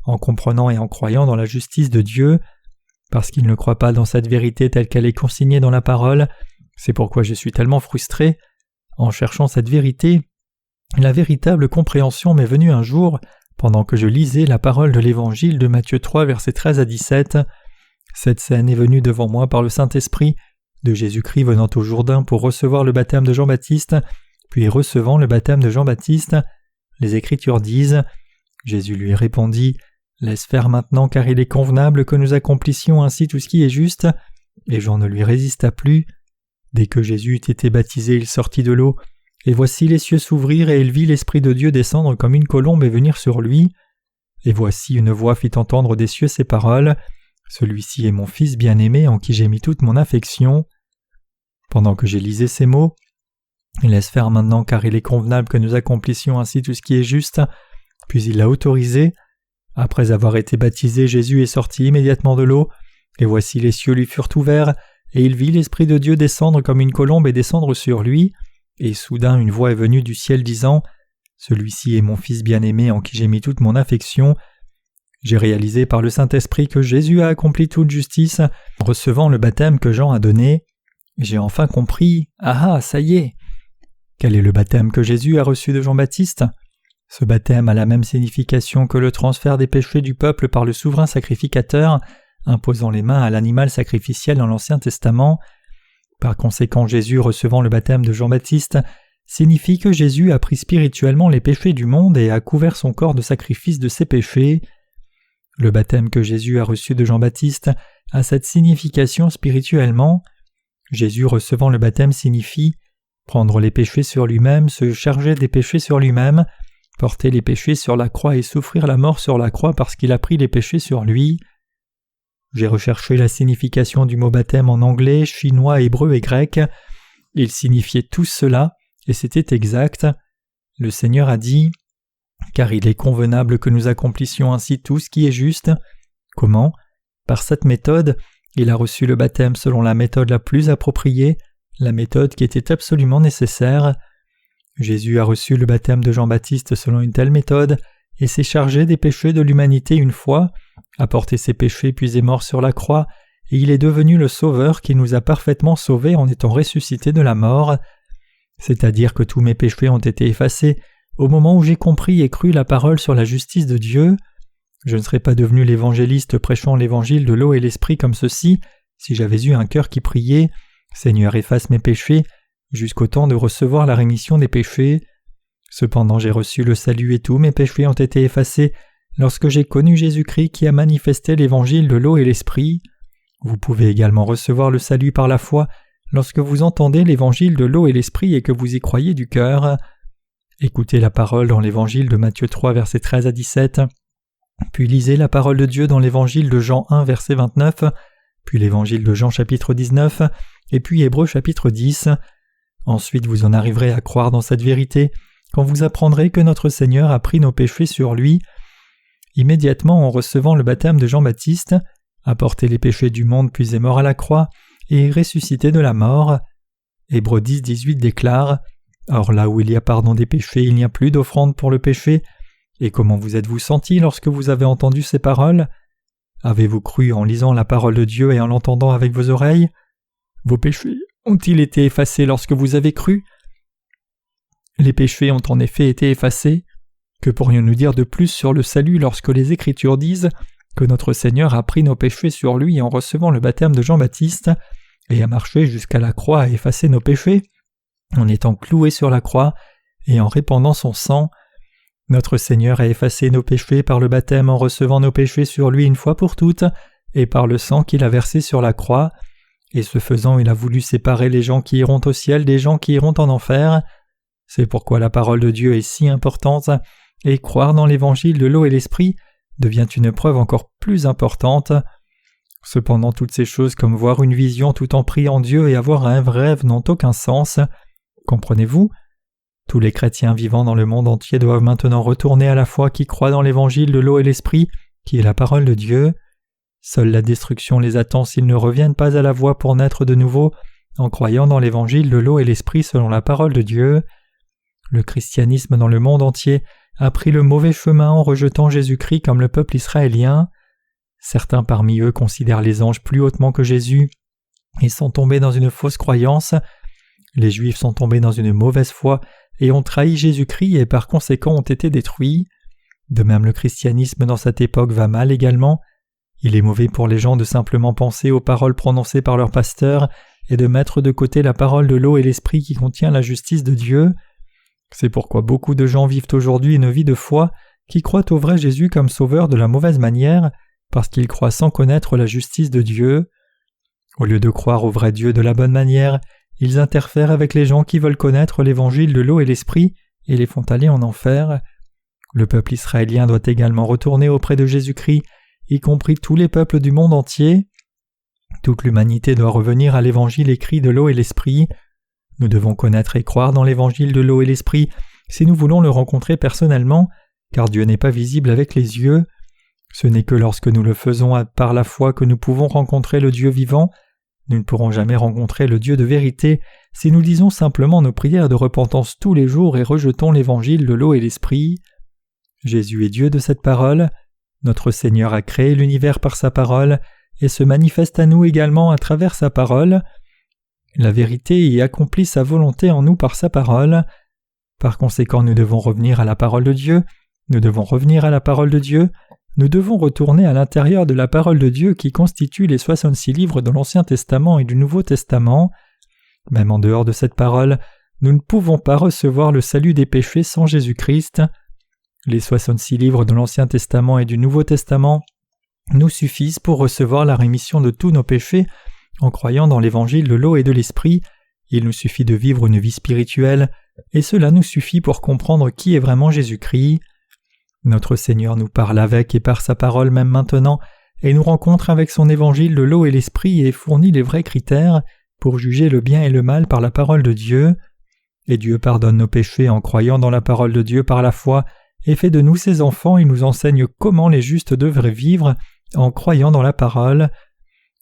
en comprenant et en croyant dans la justice de Dieu. Parce qu'ils ne croient pas dans cette vérité telle qu'elle est consignée dans la parole, c'est pourquoi je suis tellement frustré. En cherchant cette vérité, la véritable compréhension m'est venue un jour, pendant que je lisais la parole de l'Évangile de Matthieu 3, versets 13 à 17. Cette scène est venue devant moi par le Saint-Esprit, de Jésus-Christ venant au Jourdain pour recevoir le baptême de Jean-Baptiste, puis recevant le baptême de Jean-Baptiste. Les Écritures disent « Jésus lui répondit « Laisse faire maintenant, car il est convenable que nous accomplissions ainsi tout ce qui est juste. » Et Jean ne lui résista plus. Dès que Jésus eut été baptisé, il sortit de l'eau, et voici les cieux s'ouvrirent, et il vit l'Esprit de Dieu descendre comme une colombe et venir sur lui. Et voici une voix fit entendre des cieux ces paroles. Celui-ci est mon Fils bien-aimé en qui j'ai mis toute mon affection. Pendant que j'ai lisé ces mots, laisse faire maintenant, car il est convenable que nous accomplissions ainsi tout ce qui est juste. Puis il l'a autorisé. Après avoir été baptisé, Jésus est sorti immédiatement de l'eau, et voici les cieux lui furent ouverts, et il vit l'Esprit de Dieu descendre comme une colombe et descendre sur lui, et soudain une voix est venue du ciel disant « Celui-ci est mon Fils bien-aimé en qui j'ai mis toute mon affection. » J'ai réalisé par le Saint-Esprit que Jésus a accompli toute justice en recevant le baptême que Jean a donné. J'ai enfin compris, ça y est. Quel est le baptême que Jésus a reçu de Jean-Baptiste ? Ce baptême a la même signification que le transfert des péchés du peuple par le souverain sacrificateur, imposant les mains à l'animal sacrificiel dans l'Ancien Testament. Par conséquent, Jésus recevant le baptême de Jean-Baptiste signifie que Jésus a pris spirituellement les péchés du monde et a couvert son corps de sacrifice de ses péchés. Le baptême que Jésus a reçu de Jean-Baptiste a cette signification spirituellement. Jésus recevant le baptême signifie prendre les péchés sur lui-même, se charger des péchés sur lui-même, porter les péchés sur la croix et souffrir la mort sur la croix parce qu'il a pris les péchés sur lui. J'ai recherché la signification du mot baptême en anglais, chinois, hébreu et grec. Il signifiait tout cela, et c'était exact. Le Seigneur a dit « Car il est convenable que nous accomplissions ainsi tout ce qui est juste. » Comment ? Par cette méthode, il a reçu le baptême selon la méthode la plus appropriée, la méthode qui était absolument nécessaire. Jésus a reçu le baptême de Jean-Baptiste selon une telle méthode et s'est chargé des péchés de l'humanité une fois, a porté ses péchés puis est mort sur la croix, et il est devenu le Sauveur qui nous a parfaitement sauvés en étant ressuscité de la mort. C'est-à-dire que tous mes péchés ont été effacés au moment où j'ai compris et cru la parole sur la justice de Dieu. Je ne serais pas devenu l'évangéliste prêchant l'évangile de l'eau et l'esprit comme ceci si j'avais eu un cœur qui priait « Seigneur, efface mes péchés » jusqu'au temps de recevoir la rémission des péchés. Cependant j'ai reçu le salut et tous mes péchés ont été effacés lorsque j'ai connu Jésus-Christ qui a manifesté l'évangile de l'eau et l'esprit. Vous pouvez également recevoir le salut par la foi lorsque vous entendez l'évangile de l'eau et l'esprit et que vous y croyez du cœur. Écoutez la parole dans l'évangile de Matthieu 3 versets 13 à 17, puis lisez la parole de Dieu dans l'évangile de Jean 1 verset 29, puis l'évangile de Jean chapitre 19, et puis Hébreux chapitre 10. Ensuite vous en arriverez à croire dans cette vérité quand vous apprendrez que notre Seigneur a pris nos péchés sur lui. Immédiatement en recevant le baptême de Jean-Baptiste, a porté les péchés du monde puis est mort à la croix, et est ressuscité de la mort. Hébreux 10, 18 déclare « Or là où il y a pardon des péchés, il n'y a plus d'offrande pour le péché. Et comment vous êtes-vous senti lorsque vous avez entendu ces paroles ? Avez-vous cru en lisant la parole de Dieu et en l'entendant avec vos oreilles ? Vos péchés ont-ils été effacés lorsque vous avez cru ? Les péchés ont en effet été effacés. Que pourrions-nous dire de plus sur le salut lorsque les Écritures disent que notre Seigneur a pris nos péchés sur lui en recevant le baptême de Jean-Baptiste et a marché jusqu'à la croix à effacer nos péchés, en étant cloué sur la croix et en répandant son sang. Notre Seigneur a effacé nos péchés par le baptême en recevant nos péchés sur lui une fois pour toutes et par le sang qu'il a versé sur la croix, et ce faisant il a voulu séparer les gens qui iront au ciel des gens qui iront en enfer. C'est pourquoi la parole de Dieu est si importante, et croire dans l'évangile de l'eau et l'esprit devient une preuve encore plus importante. Cependant toutes ces choses comme voir une vision tout en priant Dieu et avoir un rêve n'ont aucun sens. Comprenez-vous ? Tous les chrétiens vivant dans le monde entier doivent maintenant retourner à la foi qui croit dans l'évangile de l'eau et l'esprit, qui est la parole de Dieu. Seule la destruction les attend s'ils ne reviennent pas à la voie pour naître de nouveau en croyant dans l'évangile de l'eau et l'esprit selon la parole de Dieu. Le christianisme dans le monde entier a pris le mauvais chemin en rejetant Jésus-Christ comme le peuple israélien. Certains parmi eux considèrent les anges plus hautement que Jésus et sont tombés dans une fausse croyance. Les Juifs sont tombés dans une mauvaise foi et ont trahi Jésus-Christ et par conséquent ont été détruits. De même le christianisme dans cette époque va mal également. Il est mauvais pour les gens de simplement penser aux paroles prononcées par leur pasteur et de mettre de côté la parole de l'eau et l'esprit qui contient la justice de Dieu. C'est pourquoi beaucoup de gens vivent aujourd'hui une vie de foi qui croient au vrai Jésus comme sauveur de la mauvaise manière parce qu'ils croient sans connaître la justice de Dieu. Au lieu de croire au vrai Dieu de la bonne manière, ils interfèrent avec les gens qui veulent connaître l'évangile de l'eau et l'esprit et les font aller en enfer. Le peuple israélien doit également retourner auprès de Jésus-Christ, y compris tous les peuples du monde entier. Toute l'humanité doit revenir à l'évangile écrit de l'eau et l'esprit. Nous devons connaître et croire dans l'évangile de l'eau et l'esprit si nous voulons le rencontrer personnellement, car Dieu n'est pas visible avec les yeux. Ce n'est que lorsque nous le faisons par la foi que nous pouvons rencontrer le Dieu vivant. Nous ne pourrons jamais rencontrer le Dieu de vérité si nous disons simplement nos prières de repentance tous les jours et rejetons l'évangile de l'eau et l'esprit. Jésus est Dieu de cette parole. Notre Seigneur a créé l'univers par sa parole et se manifeste à nous également à travers sa parole. La vérité y accomplit sa volonté en nous par sa parole. Par conséquent, nous devons revenir à la parole de Dieu, nous devons revenir à la parole de Dieu, nous devons retourner à l'intérieur de la parole de Dieu qui constitue les 66 livres de l'Ancien Testament et du Nouveau Testament. Même en dehors de cette parole, nous ne pouvons pas recevoir le salut des péchés sans Jésus-Christ. Les 66 livres de l'Ancien Testament et du Nouveau Testament nous suffisent pour recevoir la rémission de tous nos péchés en croyant dans l'évangile de l'eau et de l'esprit. Il nous suffit de vivre une vie spirituelle et cela nous suffit pour comprendre qui est vraiment Jésus-Christ. Notre Seigneur nous parle avec et par sa parole même maintenant et nous rencontre avec son évangile de l'eau et l'esprit et fournit les vrais critères pour juger le bien et le mal par la parole de Dieu. Et Dieu pardonne nos péchés en croyant dans la parole de Dieu par la foi et fait de nous ses enfants et nous enseigne comment les justes devraient vivre en croyant dans la parole.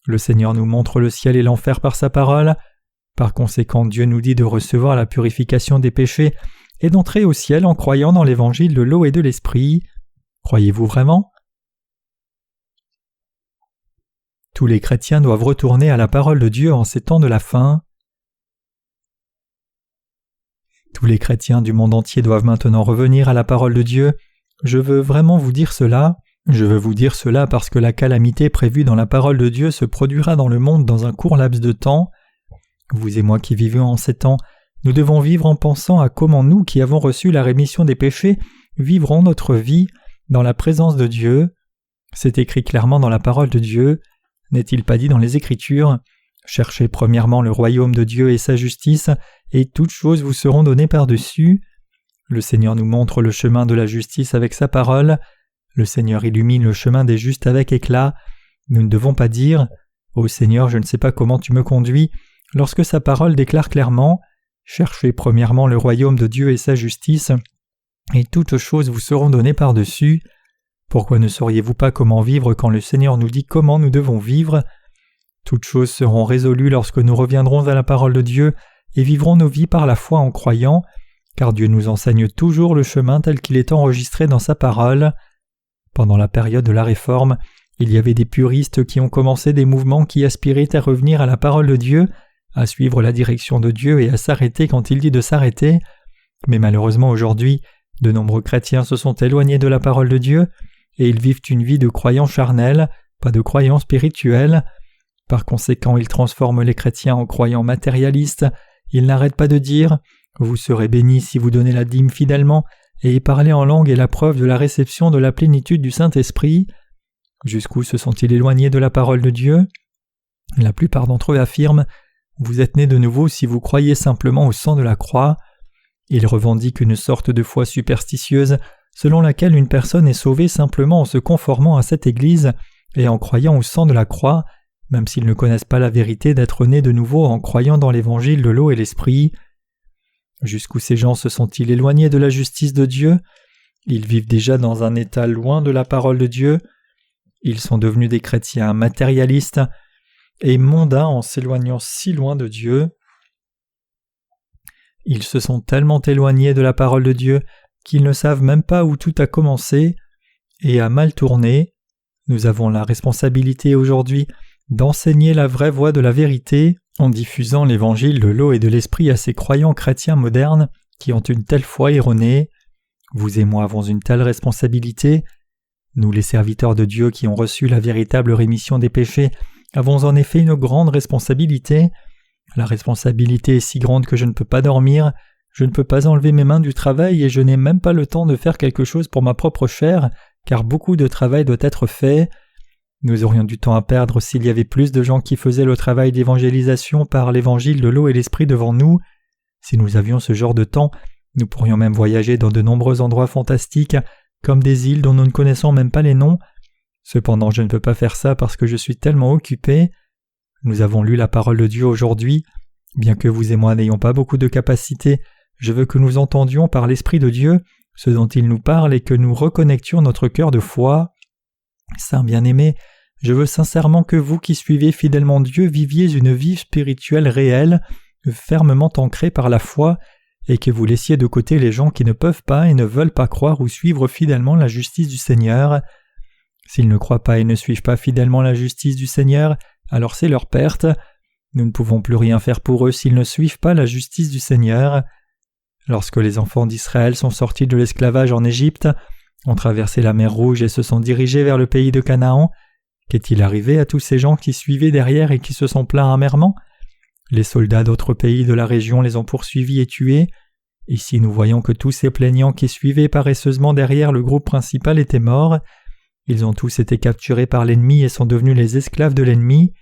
Le Seigneur nous montre le ciel et l'enfer par sa parole. Par conséquent, Dieu nous dit de recevoir la purification des péchés et d'entrer au ciel en croyant dans l'évangile de l'eau et de l'esprit. Croyez-vous vraiment? Tous les chrétiens doivent retourner à la parole de Dieu en ces temps de la fin. Tous les chrétiens du monde entier doivent maintenant revenir à la parole de Dieu. Je veux vraiment vous dire cela. Je veux vous dire cela parce que la calamité prévue dans la parole de Dieu se produira dans le monde dans un court laps de temps. Vous et moi qui vivons en ces temps, nous devons vivre en pensant à comment nous qui avons reçu la rémission des péchés vivrons notre vie dans la présence de Dieu. C'est écrit clairement dans la parole de Dieu. N'est-il pas dit dans les Écritures ? Cherchez premièrement le royaume de Dieu et sa justice, et toutes choses vous seront données par-dessus. Le Seigneur nous montre le chemin de la justice avec sa parole. Le Seigneur illumine le chemin des justes avec éclat. Nous ne devons pas dire « Ô Seigneur, je ne sais pas comment tu me conduis », lorsque sa parole déclare clairement « Cherchez premièrement le royaume de Dieu et sa justice, et toutes choses vous seront données par-dessus. » Pourquoi ne sauriez-vous pas comment vivre quand le Seigneur nous dit comment nous devons vivre ? Toutes choses seront résolues lorsque nous reviendrons à la parole de Dieu et vivrons nos vies par la foi en croyant, car Dieu nous enseigne toujours le chemin tel qu'il est enregistré dans sa parole. Pendant la période de la Réforme, il y avait des puristes qui ont commencé des mouvements qui aspiraient à revenir à la parole de Dieu, à suivre la direction de Dieu et à s'arrêter quand il dit de s'arrêter. Mais malheureusement aujourd'hui, de nombreux chrétiens se sont éloignés de la parole de Dieu et ils vivent une vie de croyants charnels, pas de croyants spirituels. Par conséquent, ils transforment les chrétiens en croyants matérialistes. Ils n'arrêtent pas de dire « Vous serez bénis si vous donnez la dîme fidèlement » et parler en langue est la preuve de la réception de la plénitude du Saint-Esprit. Jusqu'où se sont-ils éloignés de la parole de Dieu ? La plupart d'entre eux affirment « Vous êtes nés de nouveau si vous croyez simplement au sang de la croix ». Ils revendiquent une sorte de foi superstitieuse selon laquelle une personne est sauvée simplement en se conformant à cette Église et en croyant au sang de la croix, même s'ils ne connaissent pas la vérité d'être nés de nouveau en croyant dans l'évangile de l'eau et l'esprit. Jusqu'où ces gens se sont-ils éloignés de la justice de Dieu ? Ils vivent déjà dans un état loin de la parole de Dieu. Ils sont devenus des chrétiens matérialistes et mondains en s'éloignant si loin de Dieu. Ils se sont tellement éloignés de la parole de Dieu qu'ils ne savent même pas où tout a commencé et a mal tourné. Nous avons la responsabilité aujourd'hui d'enseigner la vraie voie de la vérité en diffusant l'évangile de l'eau et de l'esprit à ces croyants chrétiens modernes qui ont une telle foi erronée. Vous et moi avons une telle responsabilité. Nous, les serviteurs de Dieu qui ont reçu la véritable rémission des péchés, avons en effet une grande responsabilité. La responsabilité est si grande que je ne peux pas dormir, je ne peux pas enlever mes mains du travail et je n'ai même pas le temps de faire quelque chose pour ma propre chair, car beaucoup de travail doit être fait. Nous aurions du temps à perdre s'il y avait plus de gens qui faisaient le travail d'évangélisation par l'évangile de l'eau et l'esprit devant nous. Si nous avions ce genre de temps, nous pourrions même voyager dans de nombreux endroits fantastiques, comme des îles dont nous ne connaissons même pas les noms. Cependant, je ne peux pas faire ça parce que je suis tellement occupé. Nous avons lu la parole de Dieu aujourd'hui. Bien que vous et moi n'ayons pas beaucoup de capacités, je veux que nous entendions par l'Esprit de Dieu ce dont il nous parle et que nous reconnections notre cœur de foi. Saint bien-aimé, je veux sincèrement que vous qui suivez fidèlement Dieu viviez une vie spirituelle réelle, fermement ancrée par la foi, et que vous laissiez de côté les gens qui ne peuvent pas et ne veulent pas croire ou suivre fidèlement la justice du Seigneur. S'ils ne croient pas et ne suivent pas fidèlement la justice du Seigneur, alors c'est leur perte. Nous ne pouvons plus rien faire pour eux s'ils ne suivent pas la justice du Seigneur. Lorsque les enfants d'Israël sont sortis de l'esclavage en Égypte, ont traversé la mer Rouge et se sont dirigés vers le pays de Canaan, qu'est-il arrivé à tous ces gens qui suivaient derrière et qui se sont plaints amèrement? Les soldats d'autres pays de la région les ont poursuivis et tués. Ici nous voyons que tous ces plaignants qui suivaient paresseusement derrière le groupe principal étaient morts. Ils ont tous été capturés par l'ennemi et sont devenus les esclaves de l'ennemi.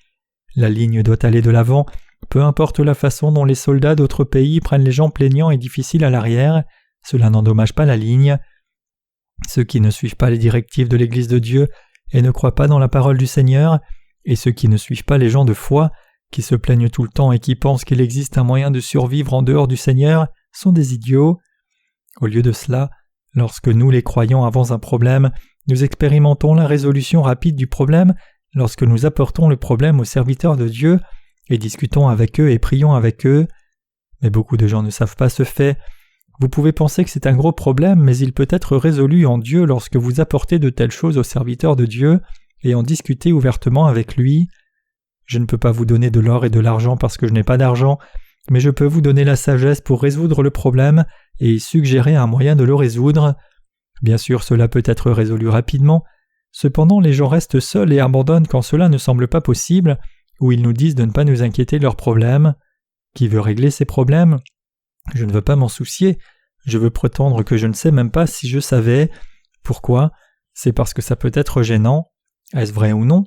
La ligne doit aller de l'avant, peu importe la façon dont les soldats d'autres pays prennent les gens plaignants et difficiles à l'arrière, cela n'endommage pas la ligne. Ceux qui ne suivent pas les directives de l'Église de Dieu et ne croient pas dans la parole du Seigneur, et ceux qui ne suivent pas les gens de foi, qui se plaignent tout le temps et qui pensent qu'il existe un moyen de survivre en dehors du Seigneur, sont des idiots. Au lieu de cela, lorsque nous les croyants avons un problème, nous expérimentons la résolution rapide du problème lorsque nous apportons le problème aux serviteurs de Dieu et discutons avec eux et prions avec eux. Mais beaucoup de gens ne savent pas ce fait. Vous pouvez penser que c'est un gros problème, mais il peut être résolu en Dieu lorsque vous apportez de telles choses aux serviteurs de Dieu et en discutez ouvertement avec lui. Je ne peux pas vous donner de l'or et de l'argent parce que je n'ai pas d'argent, mais je peux vous donner la sagesse pour résoudre le problème et y suggérer un moyen de le résoudre. Bien sûr, cela peut être résolu rapidement. Cependant, les gens restent seuls et abandonnent quand cela ne semble pas possible, ou ils nous disent de ne pas nous inquiéter de leurs problèmes. Qui veut régler ces problèmes? Je ne veux pas m'en soucier. Je veux prétendre que je ne sais même pas si je savais. Pourquoi? C'est parce que ça peut être gênant. Est-ce vrai ou non?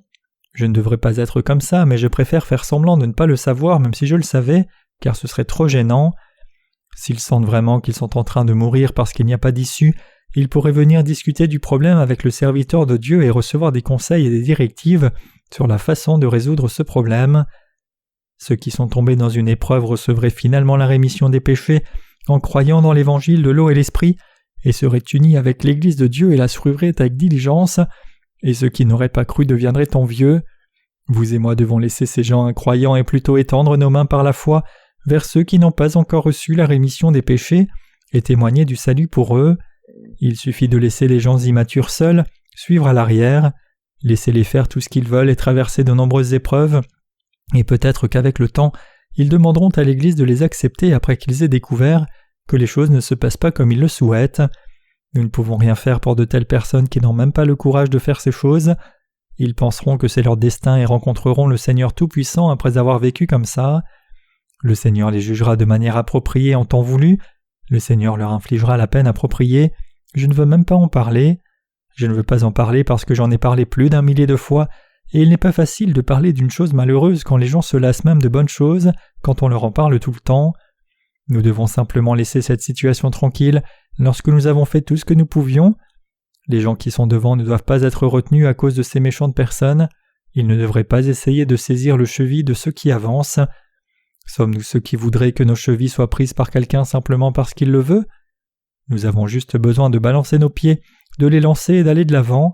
Je ne devrais pas être comme ça, mais je préfère faire semblant de ne pas le savoir même si je le savais, car ce serait trop gênant. S'ils sentent vraiment qu'ils sont en train de mourir parce qu'il n'y a pas d'issue, ils pourraient venir discuter du problème avec le serviteur de Dieu et recevoir des conseils et des directives sur la façon de résoudre ce problème. Ceux qui sont tombés dans une épreuve recevraient finalement la rémission des péchés en croyant dans l'évangile de l'eau et l'esprit et seraient unis avec l'Église de Dieu et la suivraient avec diligence, et ceux qui n'auraient pas cru deviendraient envieux. Vous et moi devons laisser ces gens incroyants et plutôt étendre nos mains par la foi vers ceux qui n'ont pas encore reçu la rémission des péchés et témoigner du salut pour eux. Il suffit de laisser les gens immatures seuls, suivre à l'arrière, laisser-les faire tout ce qu'ils veulent et traverser de nombreuses épreuves, et peut-être qu'avec le temps, ils demanderont à l'Église de les accepter après qu'ils aient découvert que les choses ne se passent pas comme ils le souhaitent. Nous ne pouvons rien faire pour de telles personnes qui n'ont même pas le courage de faire ces choses. Ils penseront que c'est leur destin et rencontreront le Seigneur Tout-Puissant après avoir vécu comme ça. Le Seigneur les jugera de manière appropriée en temps voulu. Le Seigneur leur infligera la peine appropriée. Je ne veux même pas en parler. Je ne veux pas en parler parce que j'en ai parlé plus d'1 millier de fois, et il n'est pas facile de parler d'une chose malheureuse quand les gens se lassent même de bonnes choses, quand on leur en parle tout le temps. Nous devons simplement laisser cette situation tranquille lorsque nous avons fait tout ce que nous pouvions. Les gens qui sont devant ne doivent pas être retenus à cause de ces méchantes personnes. Ils ne devraient pas essayer de saisir le cheville de ceux qui avancent. Sommes-nous ceux qui voudraient que nos chevilles soient prises par quelqu'un simplement parce qu'il le veut? Nous avons juste besoin de balancer nos pieds, de les lancer et d'aller de l'avant.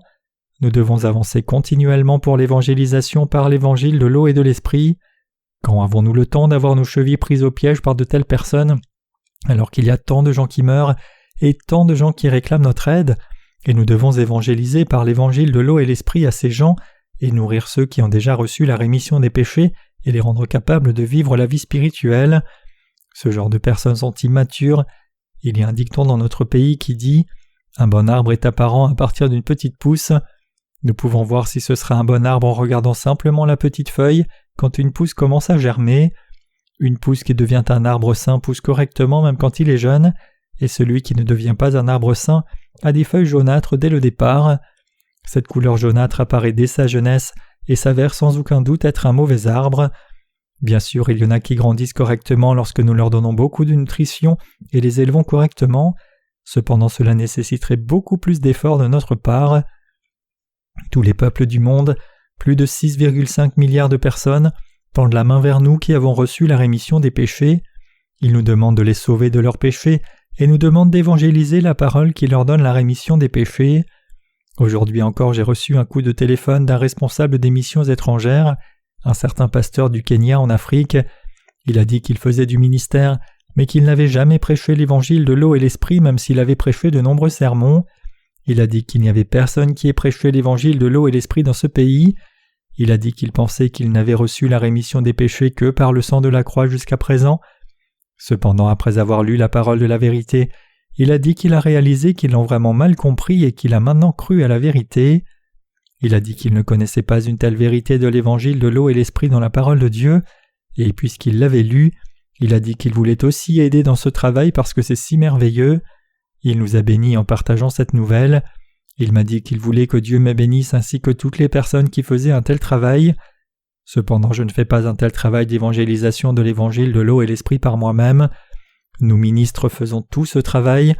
Nous devons avancer continuellement pour l'évangélisation par l'évangile de l'eau et de l'esprit. Quand avons-nous le temps d'avoir nos chevilles prises au piège par de telles personnes, alors qu'il y a tant de gens qui meurent et tant de gens qui réclament notre aide, et nous devons évangéliser par l'évangile de l'eau et l'esprit à ces gens et nourrir ceux qui ont déjà reçu la rémission des péchés et les rendre capables de vivre la vie spirituelle. Ce genre de personnes sont immatures. Il y a un dicton dans notre pays qui dit « Un bon arbre est apparent à partir d'une petite pousse ». Nous pouvons voir si ce sera un bon arbre en regardant simplement la petite feuille quand une pousse commence à germer. Une pousse qui devient un arbre sain pousse correctement même quand il est jeune, et celui qui ne devient pas un arbre sain a des feuilles jaunâtres dès le départ. Cette couleur jaunâtre apparaît dès sa jeunesse et s'avère sans aucun doute être un mauvais arbre. Bien sûr, il y en a qui grandissent correctement lorsque nous leur donnons beaucoup de nutrition et les élevons correctement. Cependant, cela nécessiterait beaucoup plus d'efforts de notre part. Tous les peuples du monde, plus de 6,5 milliards de personnes, tendent la main vers nous qui avons reçu la rémission des péchés. Ils nous demandent de les sauver de leurs péchés et nous demandent d'évangéliser la parole qui leur donne la rémission des péchés. Aujourd'hui encore, j'ai reçu un coup de téléphone d'un responsable des missions étrangères, un certain pasteur du Kenya en Afrique. Il a dit qu'il faisait du ministère, mais qu'il n'avait jamais prêché l'évangile de l'eau et l'esprit même s'il avait prêché de nombreux sermons. Il a dit qu'il n'y avait personne qui ait prêché l'évangile de l'eau et l'esprit dans ce pays. Il a dit qu'il pensait qu'il n'avait reçu la rémission des péchés que par le sang de la croix jusqu'à présent. Cependant, après avoir lu la parole de la vérité, il a dit qu'il a réalisé qu'ils l'ont vraiment mal compris et qu'il a maintenant cru à la vérité. Il a dit qu'il ne connaissait pas une telle vérité de l'évangile de l'eau et l'esprit dans la parole de Dieu, et puisqu'il l'avait lu, il a dit qu'il voulait aussi aider dans ce travail parce que c'est si merveilleux. Il nous a bénis en partageant cette nouvelle. Il m'a dit qu'il voulait que Dieu me bénisse ainsi que toutes les personnes qui faisaient un tel travail. Cependant, je ne fais pas un tel travail d'évangélisation de l'évangile de l'eau et l'esprit par moi-même. Nous ministres faisons tout ce travail.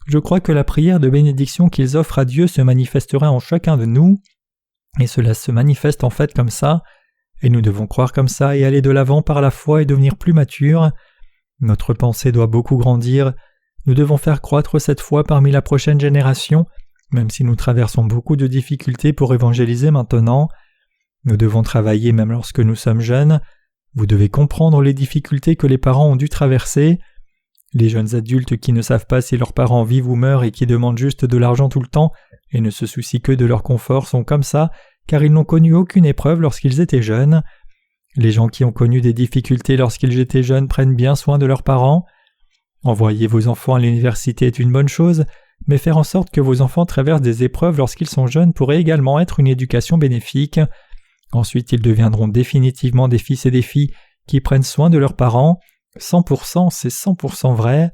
Je crois que la prière de bénédiction qu'ils offrent à Dieu se manifestera en chacun de nous, et cela se manifeste en fait comme ça, et nous devons croire comme ça et aller de l'avant par la foi et devenir plus matures. Notre pensée doit beaucoup grandir. Nous devons faire croître cette foi parmi la prochaine génération, même si nous traversons beaucoup de difficultés pour évangéliser maintenant. Nous devons travailler même lorsque nous sommes jeunes. Vous devez comprendre les difficultés que les parents ont dû traverser. Les jeunes adultes qui ne savent pas si leurs parents vivent ou meurent et qui demandent juste de l'argent tout le temps et ne se soucient que de leur confort sont comme ça, car ils n'ont connu aucune épreuve lorsqu'ils étaient jeunes. Les gens qui ont connu des difficultés lorsqu'ils étaient jeunes prennent bien soin de leurs parents. Envoyer vos enfants à l'université est une bonne chose, mais faire en sorte que vos enfants traversent des épreuves lorsqu'ils sont jeunes pourrait également être une éducation bénéfique. Ensuite, ils deviendront définitivement des fils et des filles qui prennent soin de leurs parents. 100%, c'est 100% vrai.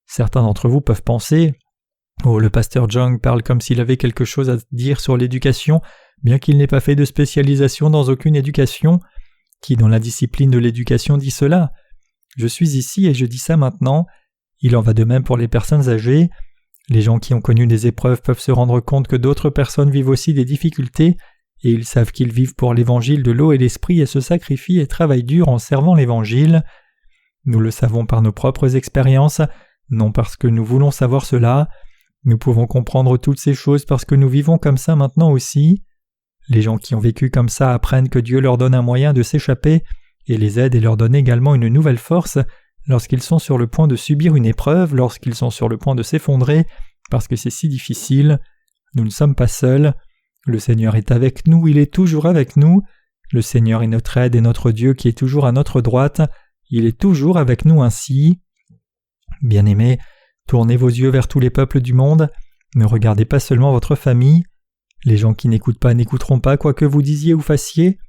Certains d'entre vous peuvent penser « Oh, le pasteur Jung parle comme s'il avait quelque chose à dire sur l'éducation, bien qu'il n'ait pas fait de spécialisation dans aucune éducation. Qui dans la discipline de l'éducation dit cela ? Je suis ici et je dis ça maintenant. Il en va de même pour les personnes âgées. Les gens qui ont connu des épreuves peuvent se rendre compte que d'autres personnes vivent aussi des difficultés, et ils savent qu'ils vivent pour l'évangile de l'eau et l'esprit et se sacrifient et travaillent dur en servant l'évangile. Nous le savons par nos propres expériences, non parce que nous voulons savoir cela. Nous pouvons comprendre toutes ces choses parce que nous vivons comme ça maintenant aussi. Les gens qui ont vécu comme ça apprennent que Dieu leur donne un moyen de s'échapper et les aide et leur donne également une nouvelle force lorsqu'ils sont sur le point de subir une épreuve, lorsqu'ils sont sur le point de s'effondrer, parce que c'est si difficile. Nous ne sommes pas seuls. Le Seigneur est avec nous, il est toujours avec nous. Le Seigneur est notre aide et notre Dieu qui est toujours à notre droite. Il est toujours avec nous ainsi. Bien-aimés, tournez vos yeux vers tous les peuples du monde. Ne regardez pas seulement votre famille. Les gens qui n'écoutent pas n'écouteront pas quoi que vous disiez ou fassiez.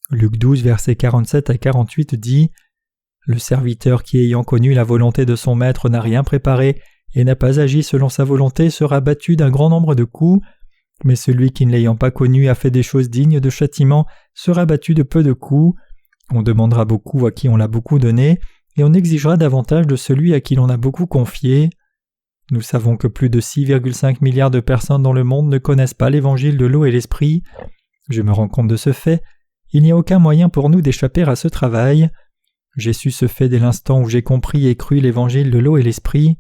Luc 12, versets 47 à 48 dit « Le serviteur qui ayant connu la volonté de son maître n'a rien préparé et n'a pas agi selon sa volonté sera battu d'un grand nombre de coups, mais celui qui ne l'ayant pas connu a fait des choses dignes de châtiment sera battu de peu de coups. On demandera beaucoup à qui on l'a beaucoup donné, et on exigera davantage de celui à qui l'on a beaucoup confié. » Nous savons que plus de 6,5 milliards de personnes dans le monde ne connaissent pas l'évangile de l'eau et l'esprit. Je me rends compte de ce fait. Il n'y a aucun moyen pour nous d'échapper à ce travail. J'ai su ce fait dès l'instant où j'ai compris et cru l'évangile de l'eau et l'esprit.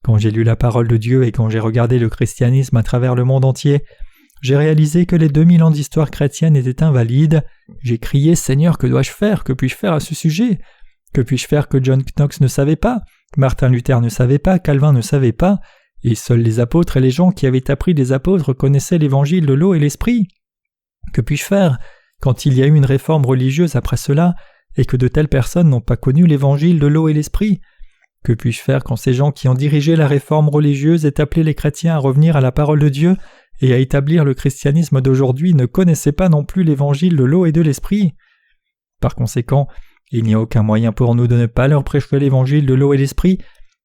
Quand j'ai lu la parole de Dieu et quand j'ai regardé le christianisme à travers le monde entier, j'ai réalisé que les 2000 ans d'histoire chrétienne étaient invalides. J'ai crié « Seigneur, que dois-je faire ? Que puis-je faire à ce sujet ? Que puis-je faire que John Knox ne savait pas ? Martin Luther ne savait pas, Calvin ne savait pas, et seuls les apôtres et les gens qui avaient appris des apôtres connaissaient l'évangile de l'eau et l'esprit. Que puis-je faire quand il y a eu une réforme religieuse après cela et que de telles personnes n'ont pas connu l'évangile de l'eau et l'esprit ? Que puis-je faire quand ces gens qui ont dirigé la réforme religieuse et appelé les chrétiens à revenir à la parole de Dieu et à établir le christianisme d'aujourd'hui ne connaissaient pas non plus l'évangile de l'eau et de l'esprit ? Par conséquent, il n'y a aucun moyen pour nous de ne pas leur prêcher l'évangile de l'eau et l'esprit.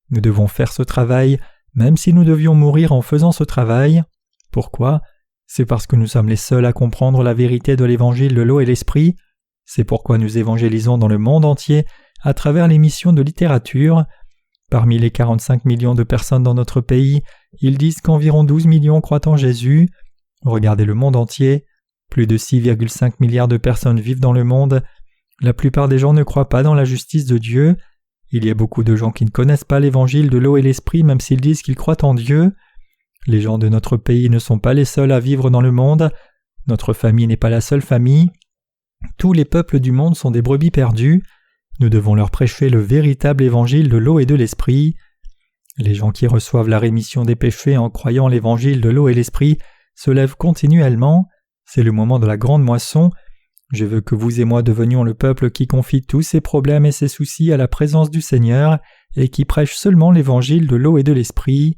Nous devons faire ce travail, même si nous devions mourir en faisant ce travail. Pourquoi ? C'est parce que nous sommes les seuls à comprendre la vérité de l'évangile de l'eau et l'esprit. C'est pourquoi nous évangélisons dans le monde entier à travers les missions de littérature. Parmi les 45 millions de personnes dans notre pays, ils disent qu'environ 12 millions croient en Jésus. Regardez le monde entier. Plus de 6,5 milliards de personnes vivent dans le monde. La plupart des gens ne croient pas dans la justice de Dieu. Il y a beaucoup de gens qui ne connaissent pas l'évangile de l'eau et l'esprit même s'ils disent qu'ils croient en Dieu. Les gens de notre pays ne sont pas les seuls à vivre dans le monde. Notre famille n'est pas la seule famille. Tous les peuples du monde sont des brebis perdues. Nous devons leur prêcher le véritable évangile de l'eau et de l'esprit. Les gens qui reçoivent la rémission des péchés en croyant l'évangile de l'eau et l'esprit se lèvent continuellement. C'est le moment de la grande moisson. Je veux que vous et moi devenions le peuple qui confie tous ses problèmes et ses soucis à la présence du Seigneur et qui prêche seulement l'évangile de l'eau et de l'esprit.